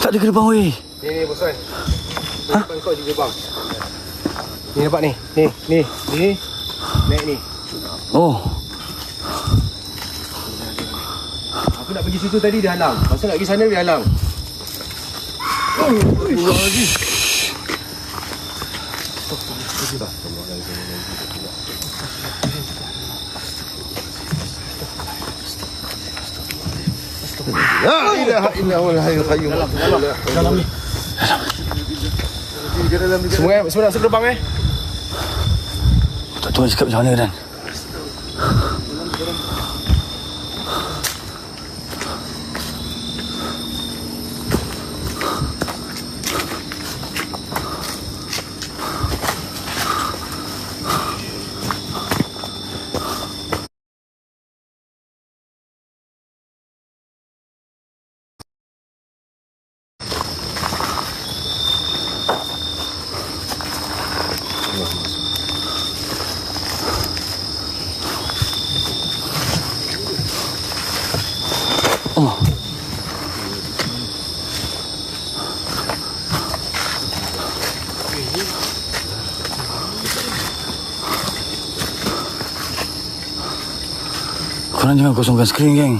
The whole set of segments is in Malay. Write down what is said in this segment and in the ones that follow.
Tak ada gerbang weh. Ni bos kan. Ha? Kau di gerbang. Ni nampak ni. Ni. Naik ni. Oh. Aku nak pergi situ tadi dia halang. Pasal nak pergi sana dia halang. Lagi. La ilaha illallahul hayyul qayyum. Dalam ni. Semua nak masuk gerbang Tak tahu nak cakap macam mana Dan. Oh. Korang jangan kosongkan skrin, geng.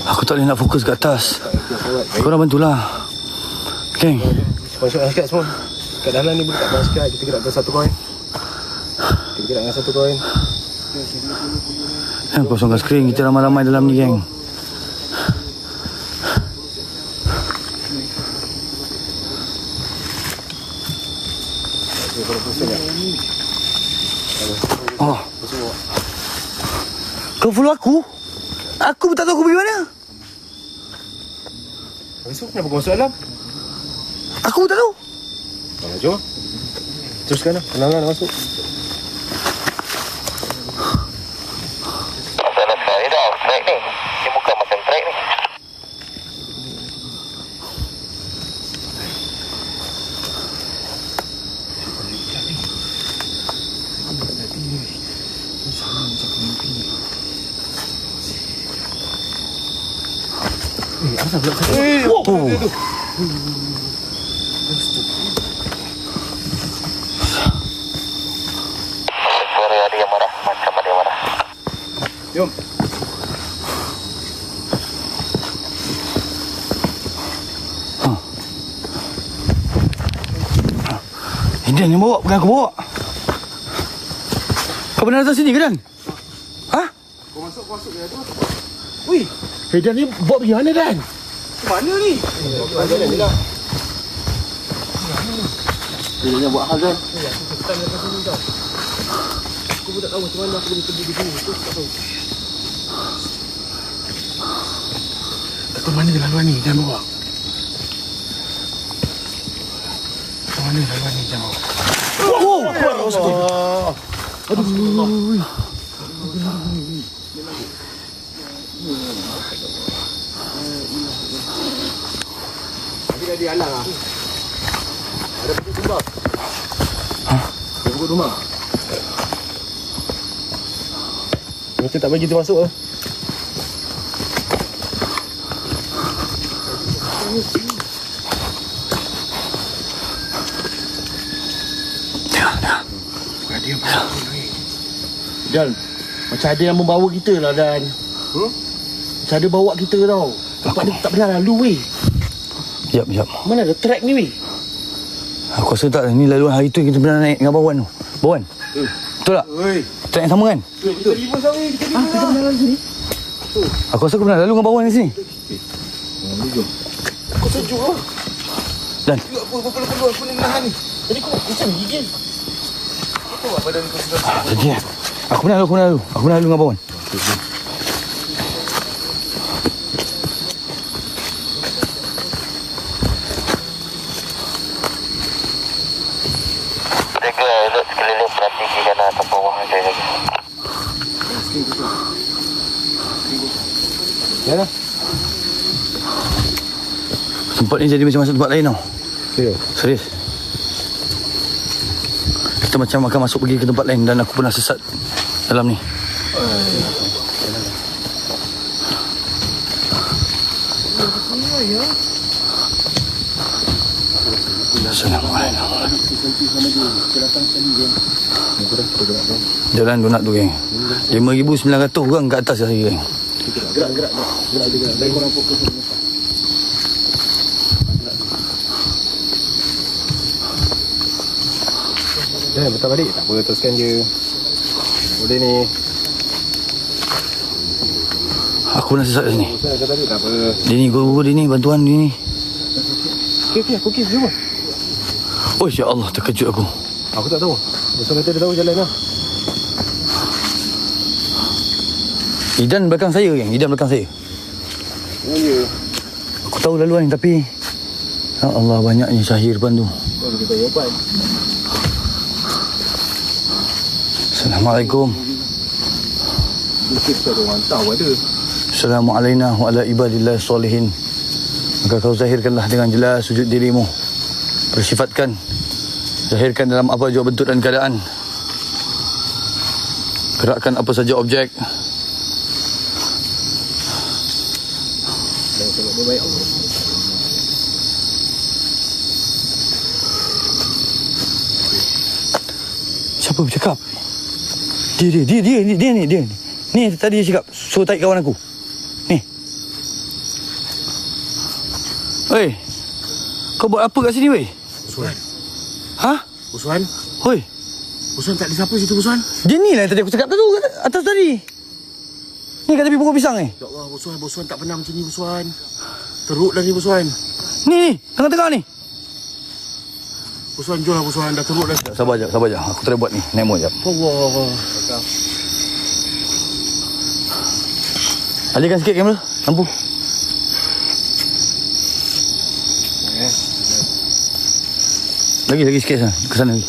Aku tak boleh nak fokus kat atas. Korang bantulah, geng. Masuk sikit semua. Kat dalam ni boleh tak banyak sikit. Kita gerakkan satu koin. Jangan kosongkan skrin. Kita ramai-ramai dalam ni, geng. Oh. Kau follow aku? Aku pun tak tahu aku pergi mana. Masuk, kenapa kau masuk dalam? Aku pun tak tahu. Jom. Teruskan lah. Pelan-pelan nak masuk. Masalah sekali dah track ni. Dia bukan macam track ni. Suara ada yang marah. Macam ada yang marah. Jom. Dan yang bawa, bukan aku bawa. Kau pernah datang sini ke Dan? Ha? Kau masuk dia tu. Wih, Dan ni bawa pergi mana Dan? Mana ni? Mana ni lah. Dia jangan buat hal Dan. Aku pun tak tahu macam mana aku boleh pergi di sini. Aku tak tahu. Ke mana laluan ni Dan bawa? Ke mana laluan ni Dan bawa? Oh! Aduh. Tadi dah dihalang lah. Ada pokok tumbang. Ada pokok tumbang. Macam tak bagi kita masuk lah. Ada yang bawa Dan, macam ada yang membawa kita lah Dan. Macam ada bawa kita tau. Tempat ni tak pernah lalu weh. Jap. Mana ada track ni weh? Aku rasa tak, ni laluan hari tu kita pernah naik dengan Bawan tu. Bawan? Betul tak? Track yang sama kan? Kita ribu sama ni. Kita pernah lalu sini? Aku rasa aku pernah lalu dengan Bawan di sini. Aku sejuk lah. Dan? Apa aku ni menahan ni. Tadi kau macam gigil. Apa buat badan kau sudah? Jadi aku pernah lalu. Aku pernah lalu dengan Bawan. Jaga elok sekeliling, perhati kiri kanan atau bawah aja jaga. Ya lah. Tempat ni jadi macam masuk tempat lain tau. Serius. Kita macam akan masuk pergi ke tempat lain dan aku pernah sesat dalam ni. Assalamualaikum. Jalan donat tu geng. 5,900 orang kat atas lagi geng. Gerak. Baik korang fokus. Betul balik. Tak apa, teruskan je. Boleh ni. Aku nak sesak sini. Tak apa. Dia ni guru dia ni, bantuan dia ni. Okey, aku jom. Oh ya Allah, terkejut aku. Aku tak tahu. Besok kata dia tahu jalan lah. Idan belakang saya geng. Idan belakang saya. Ya. Aku tahu laluan tapi ya Allah, banyaknya cahaya depan tu. Kau lebih baik apa? Assalamualaikum. Mungkin ada orang tahu ada. Assalamualaikum wa ala ibadillah salihin. Maka kau zahirkanlah dengan jelas sujud dirimu. Bersifatkan. Zahirkan dalam apa jua bentuk dan keadaan. Gerakkan apa saja objek. Dan tengok baik Allah. Siapa bercakap? Dia ni. Ni tadi dia cakap suruh tarik kawan aku. Ni. Oi. Kau buat apa kat sini weh? Usman. Ha? Usman. Hoi. Usman tak ada siapa situ Usman. Dia ni lah yang tadi aku cakap tu atas tadi. Ni kat tepi pokok pisang ni. Ya Allah, Usman tak pernah macam ni Usman. Teruk dah ni Usman. Ni, tengah-tengah ni. Usman, jom lah Usman, dah teruk dah. Sabar jap. Aku try buat ni. Naik mood jap. Allah. Alihkan sikit kamera. Lampu. Lagi sikit sana. Ke sana lagi.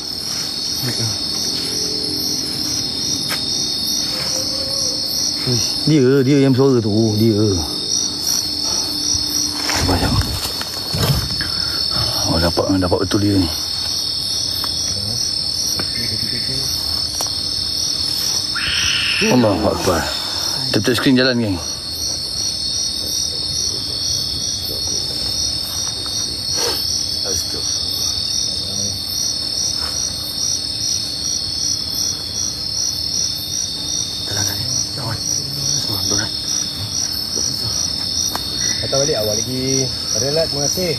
Dia yang suara tu. Dia. Sabar jap. Oh, dapat betul dia ni. Allahu Akbar. Tep skrin jalan geng. Datang balik awal lagi. Adalah, terima kasih.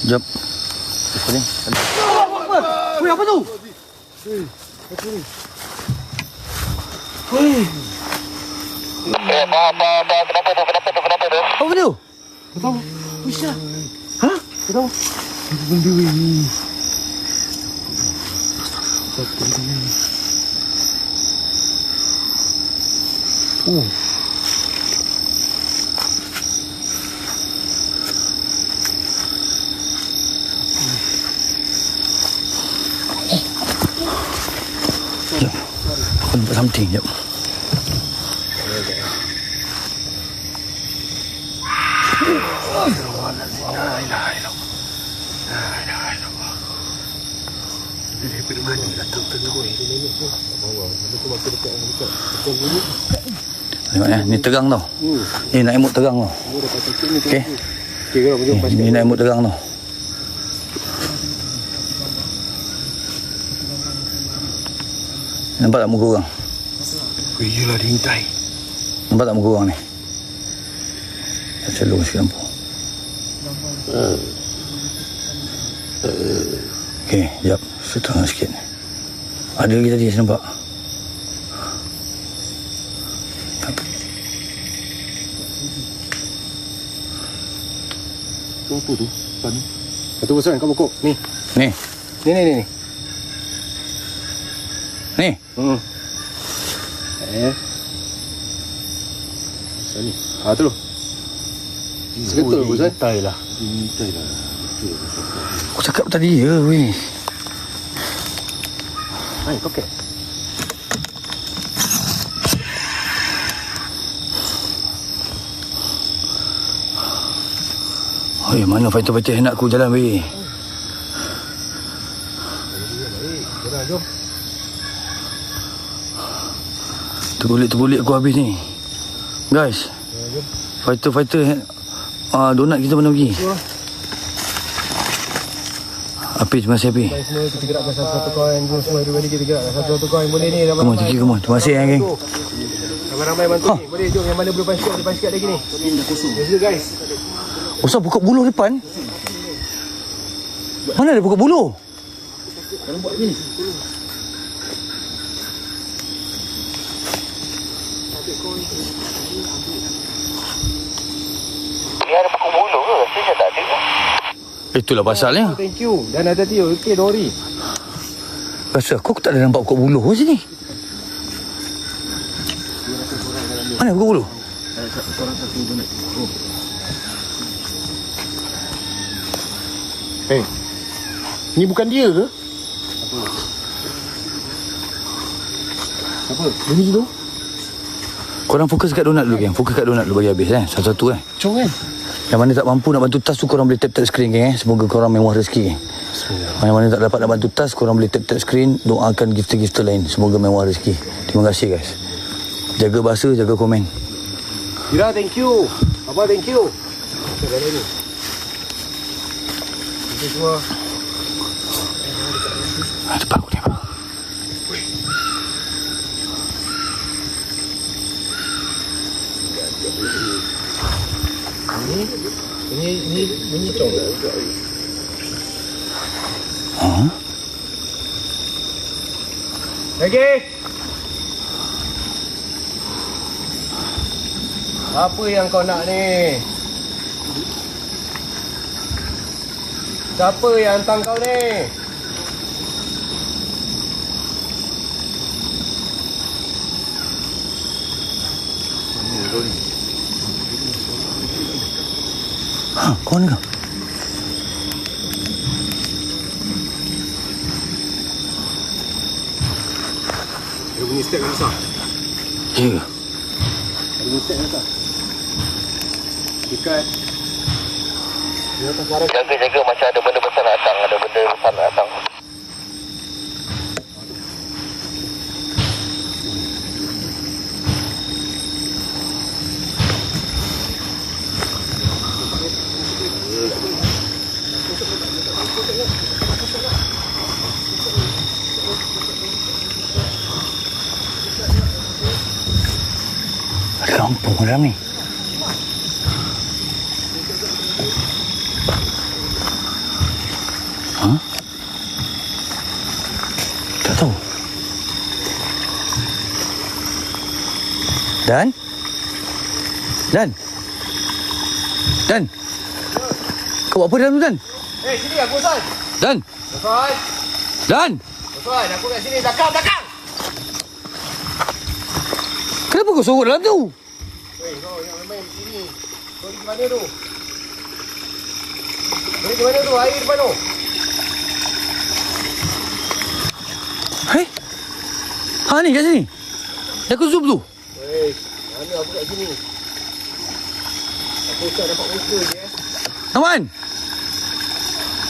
Jap. Apa ni? Weh, apa tu? Weh. Kenapa tu? Apa tu? Tak tahu. Bisa. Ha? Tak tahu. Benda ni. Oh. Jap. Aku nampak something. Jap. Daripada mana datang teruk ni? Tengok ya, ni tegang tau. Ni nak emut tegang tau. Okey. Ni nak emut tegang tau. Nampak tak muka orang? Yelah, dia hintai. Nampak tak muka orang ni? Celur sikit lampu. Okey, jap. Setengah sikit. Ada lagi tadi saya nampak. Tu apa tu? Pan. Satu besar kau pokok. Ni. Ni. Ni. Ni. Sini. Tu. Seketul aku Zan. Hintai lah. Aku cakap tadi ya weh. Hai, okey. Oi, mana fighter-fighter hendak aku jalan weh. jom. Tergulik aku habis ni. Guys. Fighter. Donat kita mana pergi? Api, terima kasih Api. Baik semua, kita gerakkan satu-satu koin. Jom semua, everybody kita gerakkan satu-satu koin. Boleh ni, ramai-ramai. Terima kasih geng. Ramai-ramai bantu ni. Boleh, jom. Yang mana boleh pakai sikit lagi ni. Let's go guys. Usah buka buluh depan. Mana ada buka buluh? Kalau buat ni. Dia ada pokok bulu ke? Saya tak ada. Itulah pasalnya. Thank you. Dan hati-hati. Okey, Dori. Rasa aku tak ada nampak buka buluh kat sini. Mana buka buluh? Ni bukan dia ke? Apa? Bunyi tu? Korang fokus kat donat dulu geng. Fokus kat donat dulu bagi habis satu-satu Cong kan? Yang mana tak mampu nak bantu tas tu korang boleh tap-tap skrin geng Semoga korang mewah rezeki geng. Yang mana tak dapat nak bantu tas korang boleh tap-tap skrin. Doakan gifter-gifter lain. Semoga mewah rezeki. Terima kasih guys. Jaga bahasa, jaga komen. Ira, thank you. Abah, thank you. Kita dah ni. Kita semua. Depan aku ni apa? Ini cong lah. Lagi. Apa yang kau nak ni? Siapa yang hantar kau ni? Kau ni ke? Dia bunyi step yang besar. Ya ke? Dia bunyi step yang besar. Dekat. Dia atas barang. Jaga-jaga macam ada benda besar nak datang. Ada benda besar nak datang. Ada kampung dalam ni. Tak tahu. Dan? Kau buat apa dalam tu Dan? Sini aku San. Dan? Aku kat sini. Belakang. Kenapa kau sorok dalam tu? Kau yang main sini. Kau pergi mana tu? Pergi mana tu? Air depan tu. Hei? Ni kat sini. Yang aku zoom tu. Mana aku kat sini? Aku tak dapat muka je. Aman?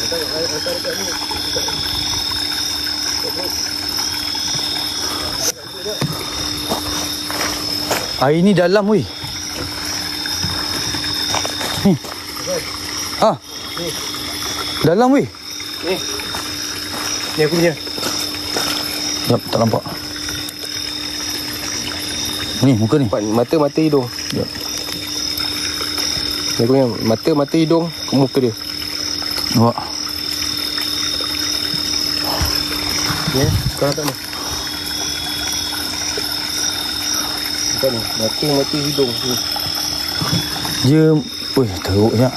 Hantar dekat ni. Air ni dalam weh. Ni. Dalam weh. Ni aku punya. Jap, tak nampak. Ni muka ni. Mata hidung. Jap. Ni aku punya mata hidung, muka dia. Nampak. Ya, sekarang tak ni. Nampak ni, mata hidung ni. Dia, weh, teruk je.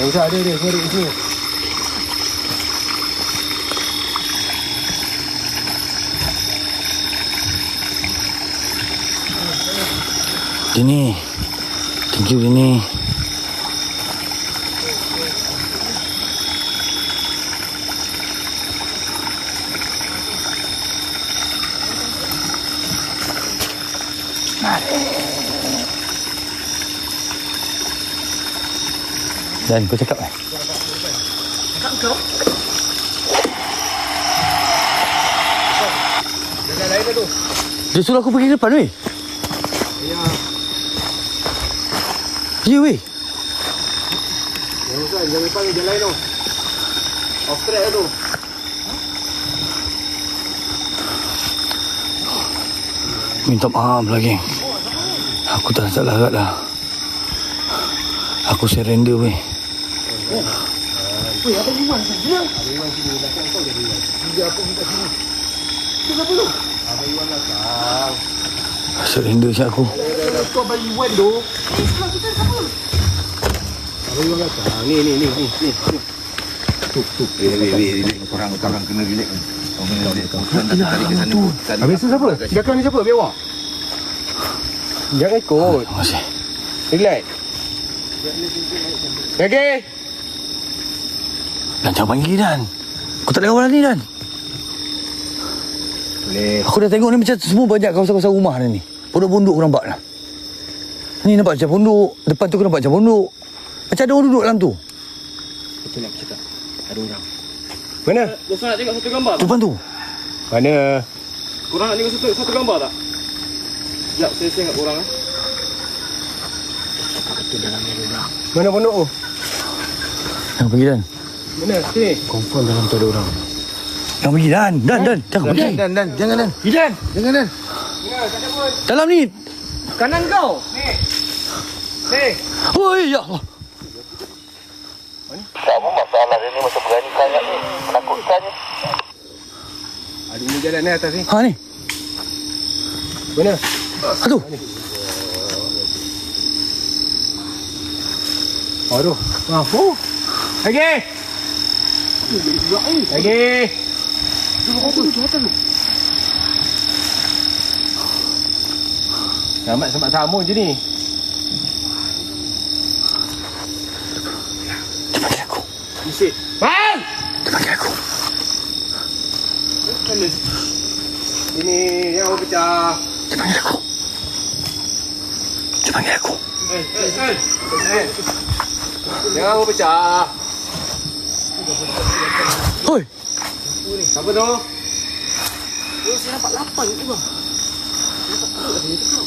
Yang besar ada dia, semua ada kat sini. Dini. Thank you Dini. Dan kau cakap Cakap kau? Dia suruh aku pergi depan weh. Ya weh. Jangan panggil jalan lain tu. Off track tu. Minta maaf lagi. Aku tak salah agak dah. Aku surrender weh. Weh, Abang Iwan saja. Abang Iwan sini belakang kau jadi Iwan. Dia apa minta sini? Kenapa lu? Abang Iwan datang. Surrender je aku. Kau Abang Iwan tu. Sebelah kita siapa? Abang Iwan datang. Ni. Korang kena relax. Tadi ke sana. Habis tu siapa? Belakang ni siapa? Biar awak. Jangan ikut. Terima kasih. Relax. Okay. Dan jangan panggil Dan. Aku tak ada kawan ni Dan. Boleh. Aku dah tengok ni macam semua banyak kawasan-kawasan rumah ni. Pondok-pondok aku nampak lah. Ni nampak macam pondok. Depan tu aku nampak macam pondok. Macam ada orang duduk dalam tu. Betul nak cakap. Ada orang. Mana? Korang nak tengok satu gambar tak? Depan tu. Mana? Korang nak tengok satu gambar tak? Sekejap, saya tengok korang Betul dalamnya ada orang. Mana pondok tu? Jangan pergi Dan. Mana? Sini. Confirm dalam tu ada orang. Jangan pergi Dan. Dan. Jangan pergi. Dan, jangan Dan. Idan. Jangan Dan. Dalam ni. Kanan kau. Ni. Oi, ya Allah. Kamu masalah ini macam berani sangat ni. Menakutkan ni. Ada ni jalan ni atas ni. Ha ni. Mana? Aduh. Aduh. Lagi. Lagi. Selamat sempat sama je ni. Dia panggil aku. Isi. Bang! Dia panggil aku. Ini yang mau pecah. Dia panggil aku. Dia panggil aku. Jangan mau pecah. Oi. Siapa tu? Saya nampak lapang tu bang.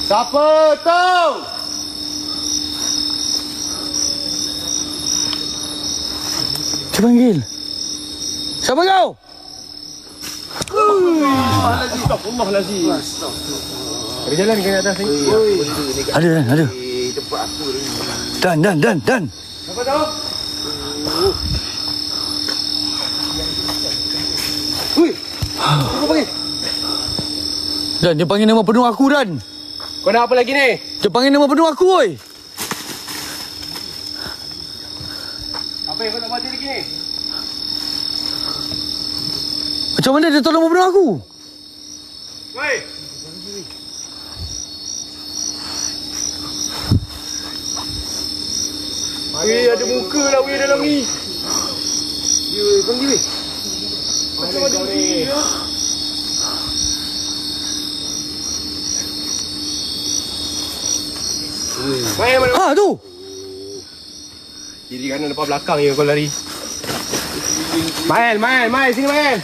Siapa tu? Dia panggil. Siapa kau? Astagfirullahalazim. Ada jalan ke atas ni? Ada Dan, ada. Tempat aku ni. Dan. Siapa tu? Hui. Siapa panggil? Dan, dia panggil nama penuh aku Dan. Kau nak apa lagi ni? Dia panggil nama penuh aku oi. Apa yang kau nak buat lagi ni? Macam mana dia tahu nama penuh aku? Woi. Weh, ada muka lah weh dalam ni. Ya, panggil weh. Macam ada muka ni. Main mana? Ah tu. Kiri kanan depan belakang je kau lari. Main, sini main.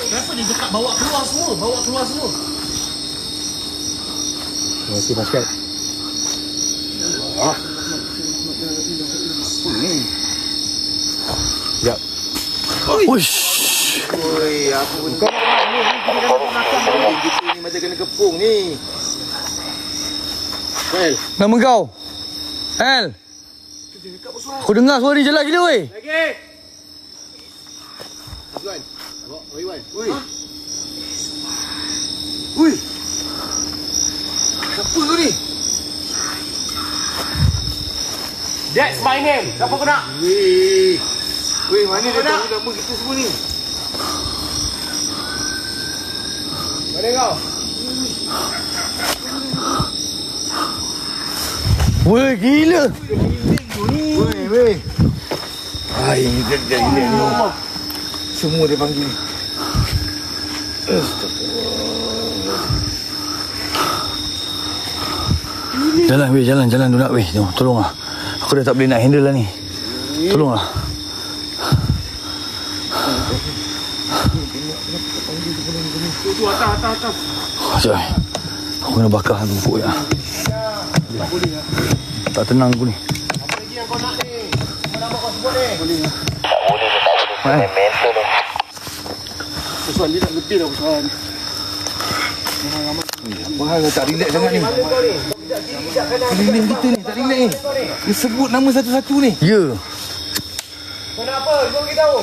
Kenapa dia dekat bawa keluar semua? Okey, basket. Sekejap. Uish. Oi, apa pun kau ni kita dalam belakang ni. Kita ni macam kena kepung ni. Well, Nama kau? El. Aku dengar suara dia jelas gila weh. lagi. Iwan. Bawa Iwan. Oi. Oi. Siapa tu ni? That's my name. Siapa kau nak? Weh, mana dia tahu nama kita semua ni? Mana kau? Weh gila. Weh. Ai, dia ni. Semua dia panggil. Jalan weh, jalan tu nak weh. Tolonglah. Aku dah tak boleh nak handle lah ni. Tolonglah. Tu atas. Sekejap eh. Aku kena bakar satu pokok ya. Tak tenang aku ni. Apa lagi yang kau nak ni? Kau nak kau sebut ni? Tak boleh mental tu. Bosan dia tak getih dah bosan. Bahal tak relax sangat ni. Mana kau ni? Kau kejap kiri, kejap kanan. Keliling kita ni tak relax ni. Dia sebut nama satu-satu ni. Ya. Kau nak apa? Kau beritahu.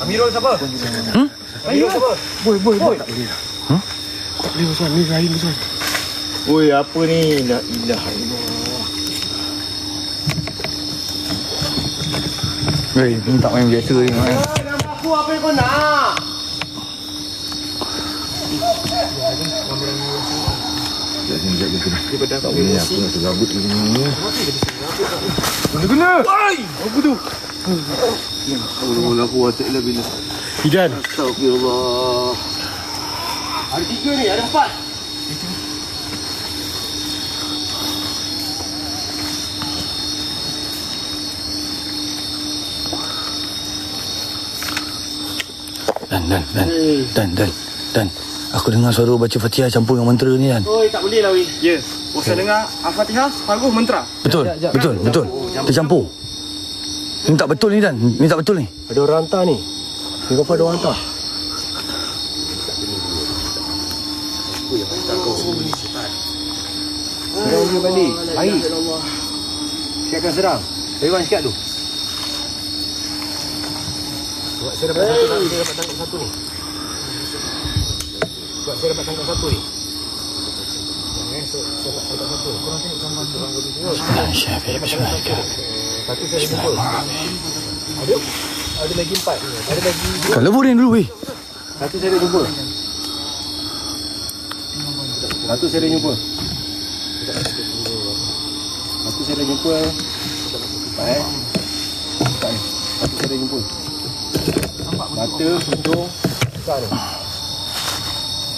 Amirul siapa? Amirul siapa? Boy. Tak boleh dah. Tak boleh bosan. Ni Rahim bosan. Oi, apa ni? La ilaha illallah. Weh, ni tak main biasa ni. Nama aku apa yang kau nak? Daripada tak boleh aku nak tergabut ni. Kena. Oi! Apa tu? Allah aku tak bila. Hidan. Astagfirullah. Ada 3 ni, ada 4. Dan. Aku dengar suara baca Fatihah campur dengan mantra ni Dan. Oi, tak boleh lah weh. Ya. Bosan dengar Al-Fatihah separuh mantra. Betul. Tercampur. Ni tak betul ni Dan. Ni tak betul ni. Ada orang hantar ni. Ni apa ada orang hantar? Serang dia balik. Baik. Siapkan serang. Rewan sikit tu. Buat saya dapat tangkap satu ni. Buat saya dapat tangkap satu ni. Saya dapat tangkap satu. Korang tengok gambar tu. Satu saya jumpa. Ada lagi 4. Ada lagi 2. Kau leburin dulu weh. Satu saya dah jumpa. Satu saya dah jumpa. Satu saya dah jumpa. Cepat Cepat Satu saya dah jumpa. Mata, hidung, besar ni.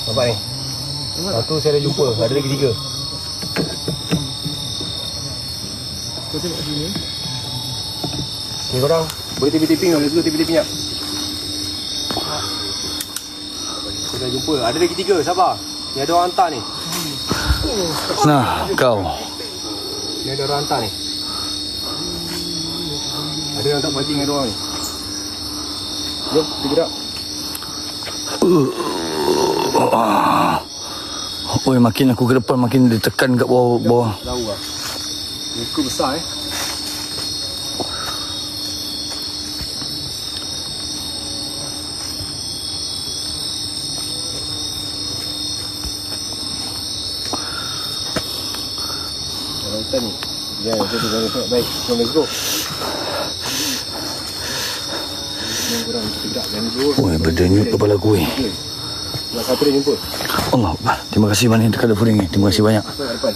Nampak ni? Satu saya dah jumpa. Ada lagi 3. Kau tengok sini. Ni korang boleh tipi-tipi tak? Boleh dulu tipi-tipi tak? Saya dah jumpa. Ada lagi 3. Sabar. Ni ada orang hantar ni. Nah, kau. Ni ada orang hantar ni. Ada yang tak pancing dengan orang ni. Jom, kita gerak. Oi, makin aku ke depan makin ditekan kat bawah. Tahu lah. Muka besar Dalam hutan ni. Ya, jadi jangan sangat baik. Jom, let's go. Jom korang, kita gerak. Jangan dulu. Oi, berdenyut kepala aku weh. Satu dah jumpa. Allah Akbar. Terima kasih banyak dekat Lepuring ni. Terima kasih banyak. Kat depan.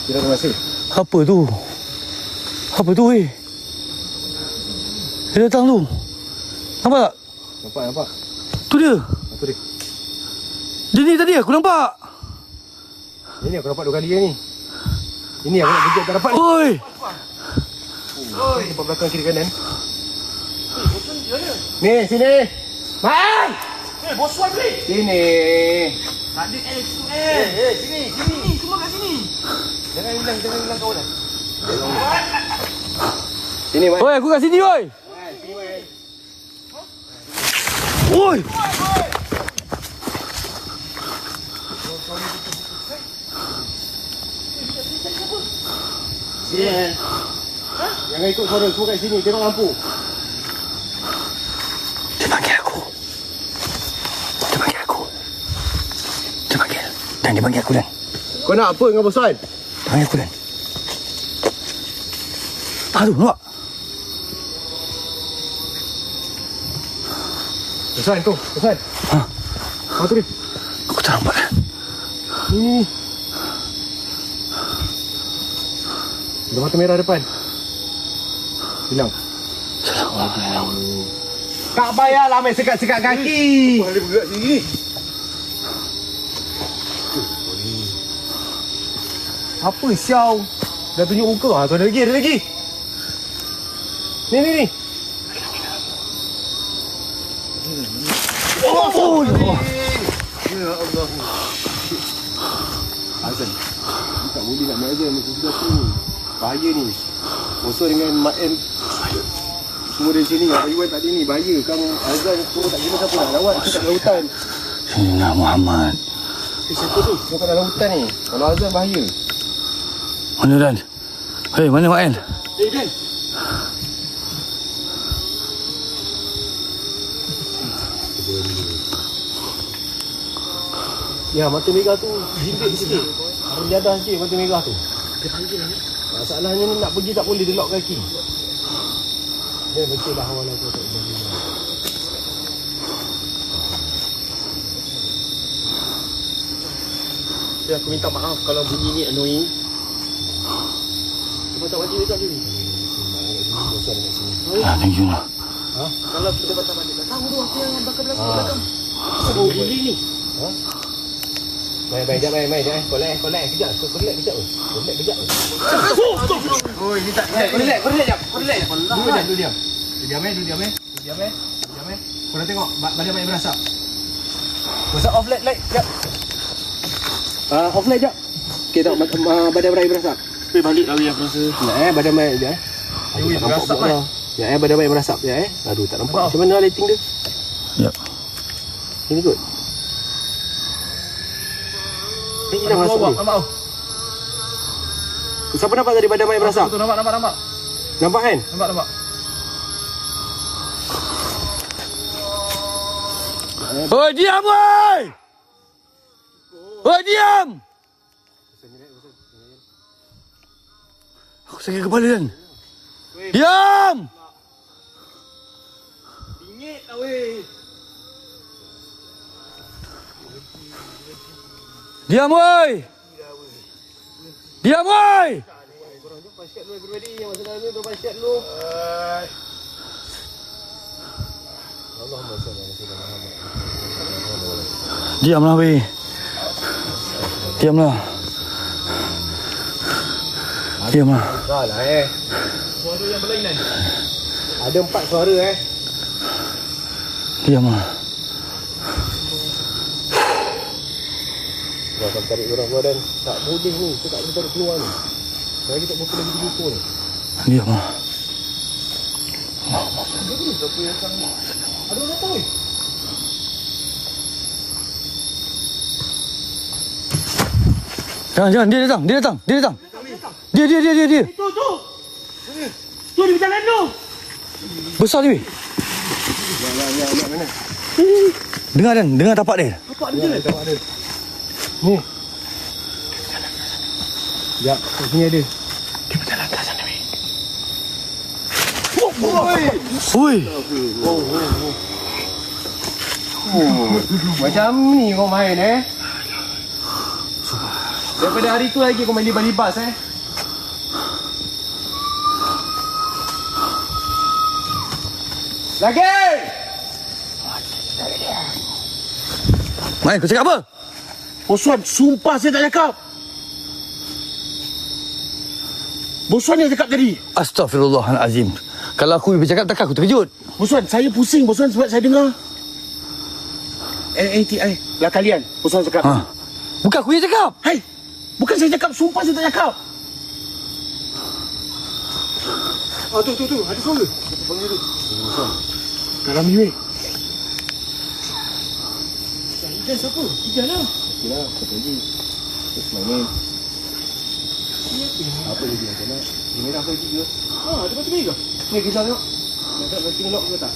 Terima kasih. Apa tu? Apa tu weh? Dia datang tu. Nampak tak? Nampak. Tu dia. Satu dia. Dia ni tadi aku nampak. Ini aku dapat 2 kali ni. Ini aku nak kejap tak dapat ni. Oi. Tempat belakang kiri kanan. Ni, sini. Mai! Bosan weh. Sini. Tak ada sini. Semua kat sini. Jangan hilang kau dah. Sini, Mai. Oi, aku kat sini oi. Sini, Mai. Oi. Sini. Jangan ikut suara. Semua kat sini. Tengok lampu. Dia panggil aku. Dan dia panggil aku Dan. Kau nak apa dengan bosan? Dia panggil aku Dan. Aduh, nampak? Bosan tu. Bosan. Ha? Kau tu dia. Aku tak nampak Dan. Ni. Ada mata merah depan. Hilang. Tak payahlah main sekat-sekat kaki. Boleh bergerak sini ni. Siapa siau? Dah tunjuk muka. Tu ada lagi. Ni. Oh, ya Allah. Ya Allah. Azan. Tak boleh nak main Azan macam tu. Bahaya ni. Bosan dengan Mak M. Semua dari sini. Iwan tak ada ni. Bahaya. Kamu Azan semua tak kena siapa nak lawat. Kita dalam hutan. Sayyidina Muhammad. Siapa tu? Kau kat dalam hutan ni. Kalau Azan bahaya. Mana Dan? Hei, mana Mak En? Dan. Ya, mata merah tu jimbit sikit. Ada jadah sikit mata merah tu. Masalahnya ni nak pergi tak boleh, dia lock kaki. Dia betul lah awal aku tak boleh. Ya, aku minta maaf kalau bunyi ni annoying. Kau tak wajib dekat sini. Thank you lah. Kalau kita patah-patah tak tahu tu apa yang belakang. Oh, ini ni. Main dah. Kolek kejap. Kolek kejap. Oi, ni tak. Kolek jap. Dulu diam. Diam. Kau dah tengok badan main berasap. Kau off light jap. Off light jap. Okey tak badan main berasap. Balik lah aku rasa. Nak badan main je. berasap kan? Ya, badan main berasap je Aduh, tak nampak. Macam mana lighting dia? Ya. Ini kot. Ini dah masuk ni. Nampak. Siapa nampak tadi badan main berasap? Tu nampak. Nampak kan? Nampak. Oi, diam oi! Oi, diam! Aku sakit kepala Dan. Diam! Bingit lah weh. Diam oi! Diam oi! Korang jom pasiat dulu everybody. Yang masalah ni jom pasiat dulu. Allahumma salli ala sayyidina Muhammad. Diamlah weh. Diamlah. Dah lah Suara yang berlainan. Ada 4 suara Diamlah. Dah akan tarik orang keluar Dan tak boleh ni. Kita tak boleh tarik keluar ni. Lagi tak boleh lagi buku ni. Diamlah. Ada orang tahu. Jangan, dia datang. Dia. Tu. Tu di jalan tu. Besar ni weh. Mana? Dengar tapak dia. Apa dia? Ni. Sekejap, kat sini ada. Oi. Macam ni kau main Daripada hari tu lagi kau main libas-libas Lagi! Mai, kau cakap apa? Boswan, sumpah saya tak cakap. Boswan yang cakap tadi. Astaghfirullahalazim. Kalau aku bercakap takkan aku terkejut. Boswan, saya pusing Boswan sebab saya dengar. LATI lah kalian. Boswan cakap. Ha. Bukan aku yang cakap. Hai, bukan saya cakap, sumpah saya tak cakap. Tu, ada suara. Kita panggil tu. Dalam ni weh. Ijan siapa? Ijan lah. Okey lah, satu lagi. Terus main. Apa lagi macam nak? Dia merah apa lagi ke? Ada macam ni ke? Ni kisah tengok. Nak lighting lock ke tak?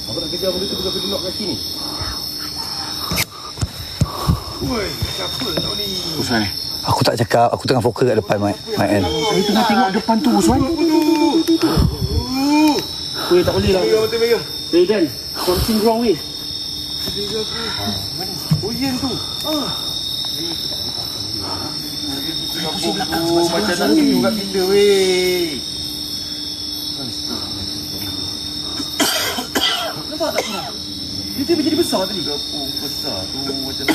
Apa nak kejar benda tu bukan pergi lock kaki ni? Woi, siapa kau ni? Boswan Aku tak cakap, aku tengah fokus kat depan Mak En. saya tengah tengok depan tu Boswan. Weh, tak boleh lah. Mata merah. Weh Dan, something wrong weh. Oh, Ian tu. Macam nak tidur kat kita weh. Nampak tak korang? Dia tiba jadi besar tadi. Gapung besar tu macam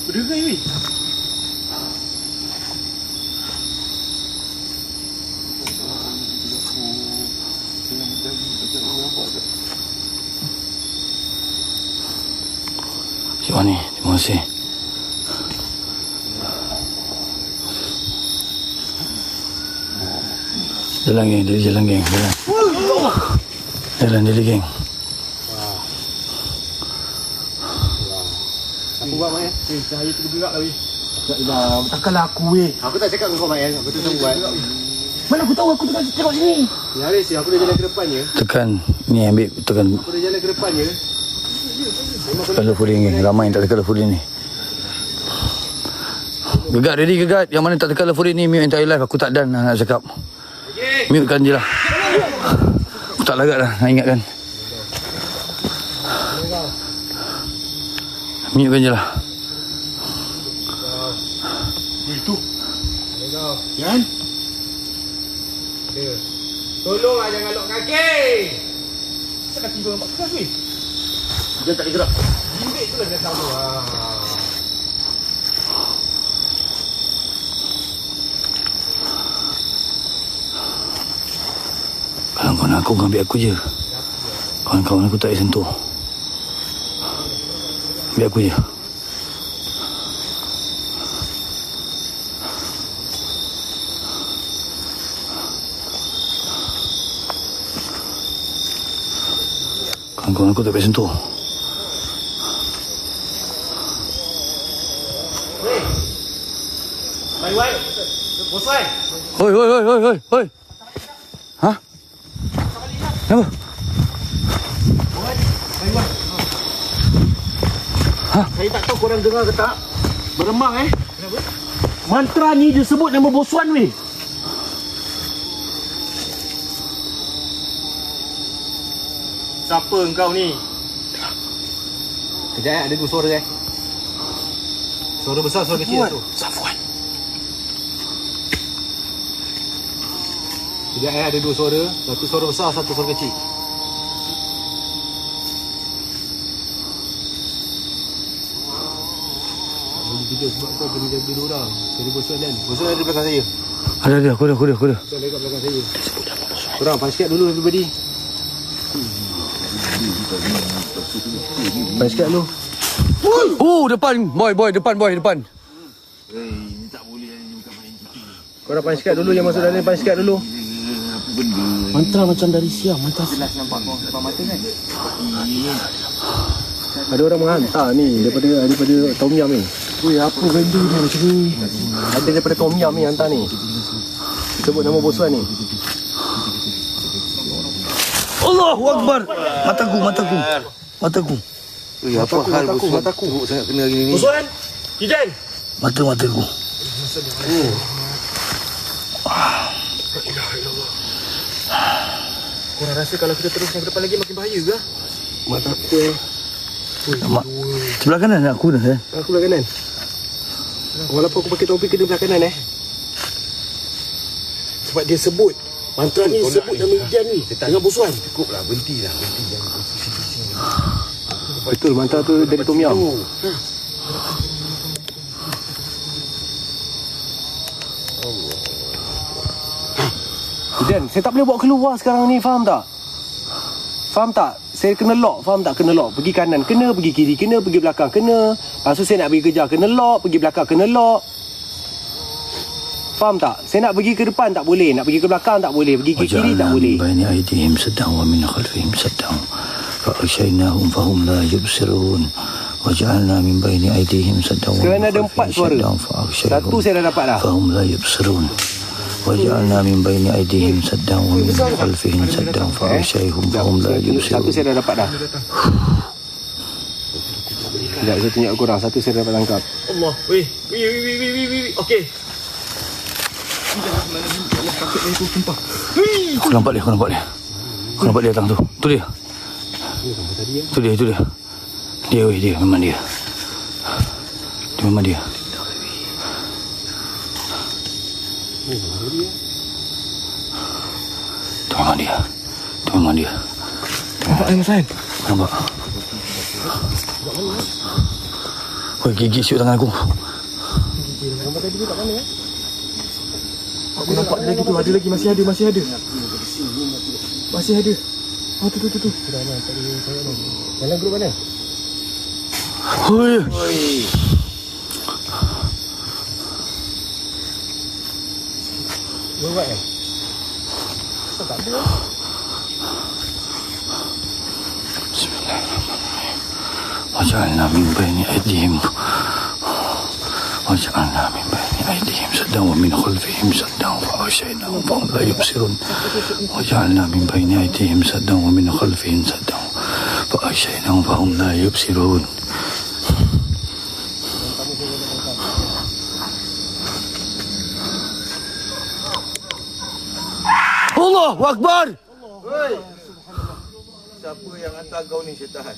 Berderai weh. Cik Wani, terima kasih. Jalan geng, jadi jalan geng. Jalan jadi geng. Aku buat Mak. Cahaya tu bergerak lah weh. Tak lah, takkanlah aku weh. Aku tak cakap dengan kau Mak. Aku tu buat. Mana aku tahu aku tengok sini. Ya Haris, aku dah jalan ke depannya. Tekan, ni ambil, tekan Aku dah jalan ke depannya. colourful geng. Ramai yang tak ada colourful ni. Gegat, ready gegat. Yang mana tak ada colourful ni, mute entire live. Aku tak dan nak cakap. Mute kan je lah. Aku tak lagat dah, nak ingatkan. Mute kan je lah. Itu. Yan. Tolong lah jangan lock kaki. Kenapa kaki kau nampak keras weh? Dia tak boleh gerak. Bimbit tu lah dia tahu. Kawan-kawan aku ambil aku je. Kawan-kawan aku tak boleh sentuh. Ambil aku je. Kawan-kawan aku tak boleh sentuh. Wan. Bos Wan. Hoi, hoi, hoi, hoi, hoi, hoi. Hah? Kenapa? Saya tak tahu korang dengar ke tak. Beremang Kenapa? Mantra ni dia sebut nama Bos Wan weh. Siapa engkau ni? Kejap ada dua suara Suara besar, suara kecil tu. Safwan. Kejap ada dua suara. Satu suara besar, satu suara kecil. Boleh tidur sebab kau kena jaga dua orang. Jadi Bos Wan kan? Bos Wan ada di belakang saya. Ada, aku dah. Bos Wan ada kat belakang saya. Korang pass kat dulu everybody. Pass kat dulu. Oh, depan. Boy, depan. Korang pass kat dulu, yang masuk dalam pass kat dulu. Mantra macam dari siang. Mantra Jelas nampak kau depan mata kan? Ada orang menghantar ni daripada Tom Yum ni. Weh, apa benda ni macam ni? Ada daripada Tom Yum ni hantar ni. Sebut nama Bos Wan ni. Allahu Akbar. Mataku. Apa hal mataku sangat kena gini ni. Bos Wan. Hidan. Mataku. Korang rasa kalau kita teruskan ke depan lagi makin bahaya ke? Mata aku Sebelah kanan aku dah. Aku belah kanan. Walaupun aku pakai topi kena belah kanan Sebab dia sebut. Mantra ni sebut nama Hidan ni. Dengan Bos Wan. Cukuplah, berhenti jangan pusing-pusing. Betul, mantra tu dari Tom Yum. Dan saya tak boleh bawa keluar sekarang ni, faham tak? Saya kena lock, faham tak? Kena lock. Pergi kanan, kena pergi kiri, kena pergi belakang, kena. Lepas tu saya nak pergi kejar, kena lock, pergi belakang, kena lock. Faham tak? Saya nak pergi ke depan tak boleh, nak pergi ke belakang tak boleh, pergi ke kiri tak boleh. بين أيديهم سدا ومن خلفهم سدا فأغشيناهم فهم لا يبصرون وجعلنا من بين أيديهم سدا Sekarang ومن ada 4 suara. خلفهم سدا Satu saya dah dapat dah. فهم لا يبصرون وجعلنا من بين أيديهم سدا ومن خلفهم سدا فأغشيناهم فهم لا Satu يبصرون. saya dah dapat dah. Sekejap, saya tunjuk korang. Satu saya dapat tangkap. Allah. Weh. Okey. Aku nampak dia. Aku nampak dia datang tu. Tu dia. Tu dia, tu dia. Dia weh, dia memang dia. Dia memang dia. Tu memang dia. Tu memang dia. Nampak Mas Hain? Nampak. Woi, gigit siut tangan aku. Aku nampak dia lagi tu. Ada lagi. Masih ada. Masih ada. Oh, tu. Dalam grup mana? Oi. Buat kan? Bismillahirrahmanirrahim. Waj'alna min baini aydihim وجعلنا من بين أيديهم سدا ومن خلفهم سدا فأغشيناهم فهم لا يبصرون وجعلنا من بين أيديهم سدا ومن خلفهم سدا فأغشيناهم فهم لا يبصرون. Allahu Akbar. Hei. Siapa yang hantar kau ni syaitan?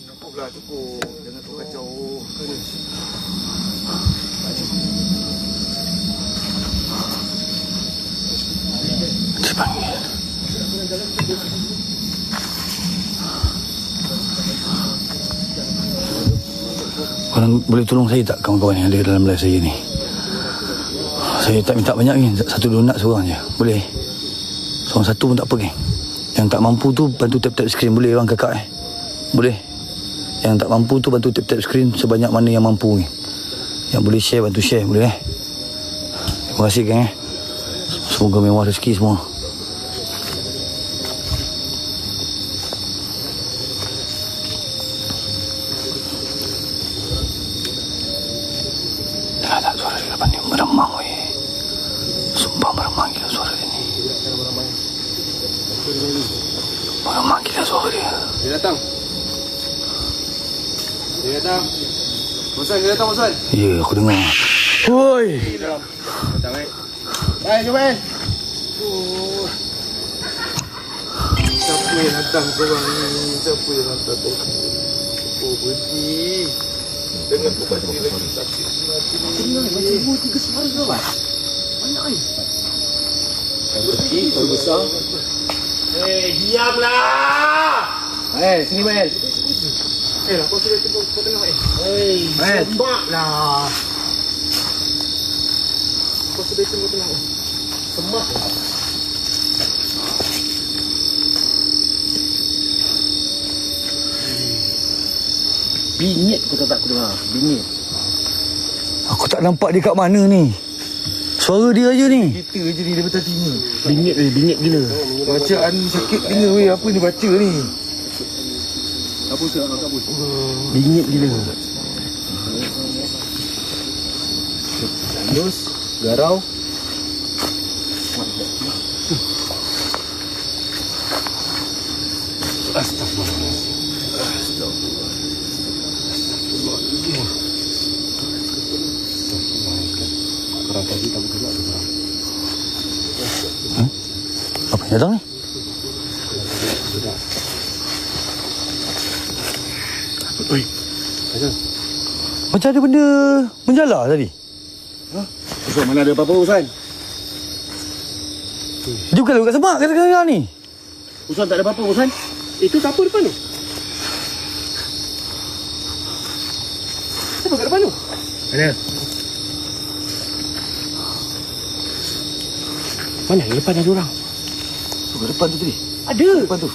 Cukuplah, cukup. Jangan kau kacau. Dipanggil. Korang boleh tolong saya tak, kawan-kawan yang ada dalam live saya ni? Saya tak minta banyak ni, satu donat seorang je. Boleh? Seorang satu pun tak apa, geng. Yang tak mampu tu bantu tap-tap skrin. Boleh bang kakak Boleh? Yang tak mampu tu bantu tap-tap skrin sebanyak mana yang mampu ni. Yang boleh share bantu share, boleh Terima kasih geng Semoga mewah rezeki semua. Tak suara di depan ni meremang weh. Sumpah meremang gila suara dia ni. Meremang gila suara dia. Dia datang. Bosan, dia datang, bosan. Ya, aku dengar. Oi. Datang, jom, Siapa yang datang korang ni? Siapa yang hantar kau ni? Oh, berhenti. Dengan kau baca lagi sakit hati ni. Baca 2-3 suara ke apa? Banyak ni. Yang kecil, yang besar. Diamlah! Sini Mael. Lah, kau sudah kau tengok Mael. Semaklah. Kau sudah tengok. Semak lah. Bingit kau tak aku dengar. Bingit. Aku tak nampak dia kat mana ni. Suara dia aja ni. Kita je ni daripada tadi ni. Bingit gila. Bacaan sakit telinga weh. Apa ni baca ni? Bingit gila. Halus, garau. Korang tadi tak betul nak dengar. Apa yang datang ni? Oi. Macam ada benda menjala tadi. Ustaz, mana ada apa-apa Ustaz? Dia bukan lewat kat semak kata-kata ni. Ustaz tak ada apa-apa Ustaz. Itu siapa depan tu? Siapa kat depan tu? Mana? Mana? Yang depan ada orang. Tu kat depan tu tadi. Ada. Depan tu.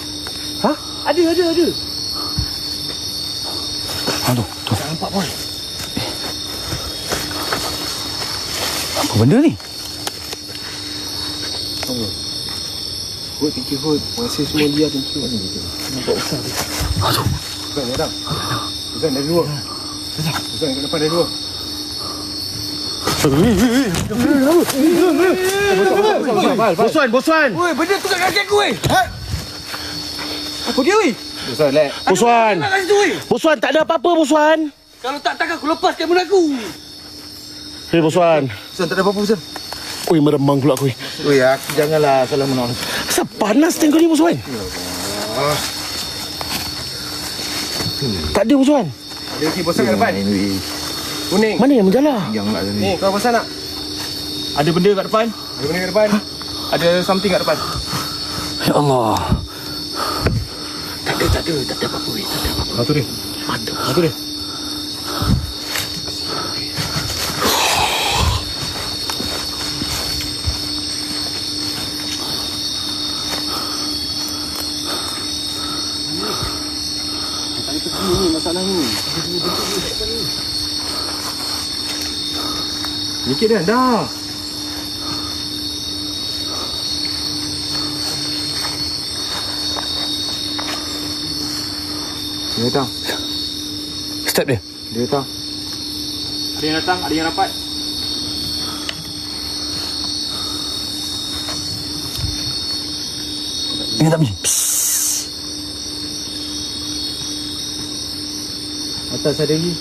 Ha? Ada. Ha tu. Tak nampak pun. Apa benda ni? Hud, thank you Hud. Masih semua dia thank you. Nampak besar dia. Ha tu. Ustaz, datang. Ustaz, dari luar. Ustaz, kat depan dari luar. Bosuan. Woi, benda tu kat kaki aku weh. Ha? Apa dia weh? Ustaz, lek. Bosuan. Nak kat situ weh. Bosuan tak ada apa-apa Bosuan. Kalau tak takkan aku lepaskan benda aku. Hei Bosuan. Ustaz, tak ada apa-apa Ustaz. Oi, meremang pula aku. Oi, janganlah salah menang. Asal panas tengok ni, Bos Wan. Tak ada, Bos Wan. Ada lagi bosan kat depan. Kuning. Mana yang menjala? Yang nak tadi. Ni, kau bosan tak? Ada benda kat depan. Ada benda kat depan. Ada something kat depan. Ya Allah. Tak ada apa-apa, weh. Tak ada apa-apa. Batu dia. Batu dia. Ini masalah ni. Sikit dah. Dah. Dia datang. Step dia. Dia datang. Ada yang datang, ada yang rapat. Ingat tak bunyi? Atas ada lagi.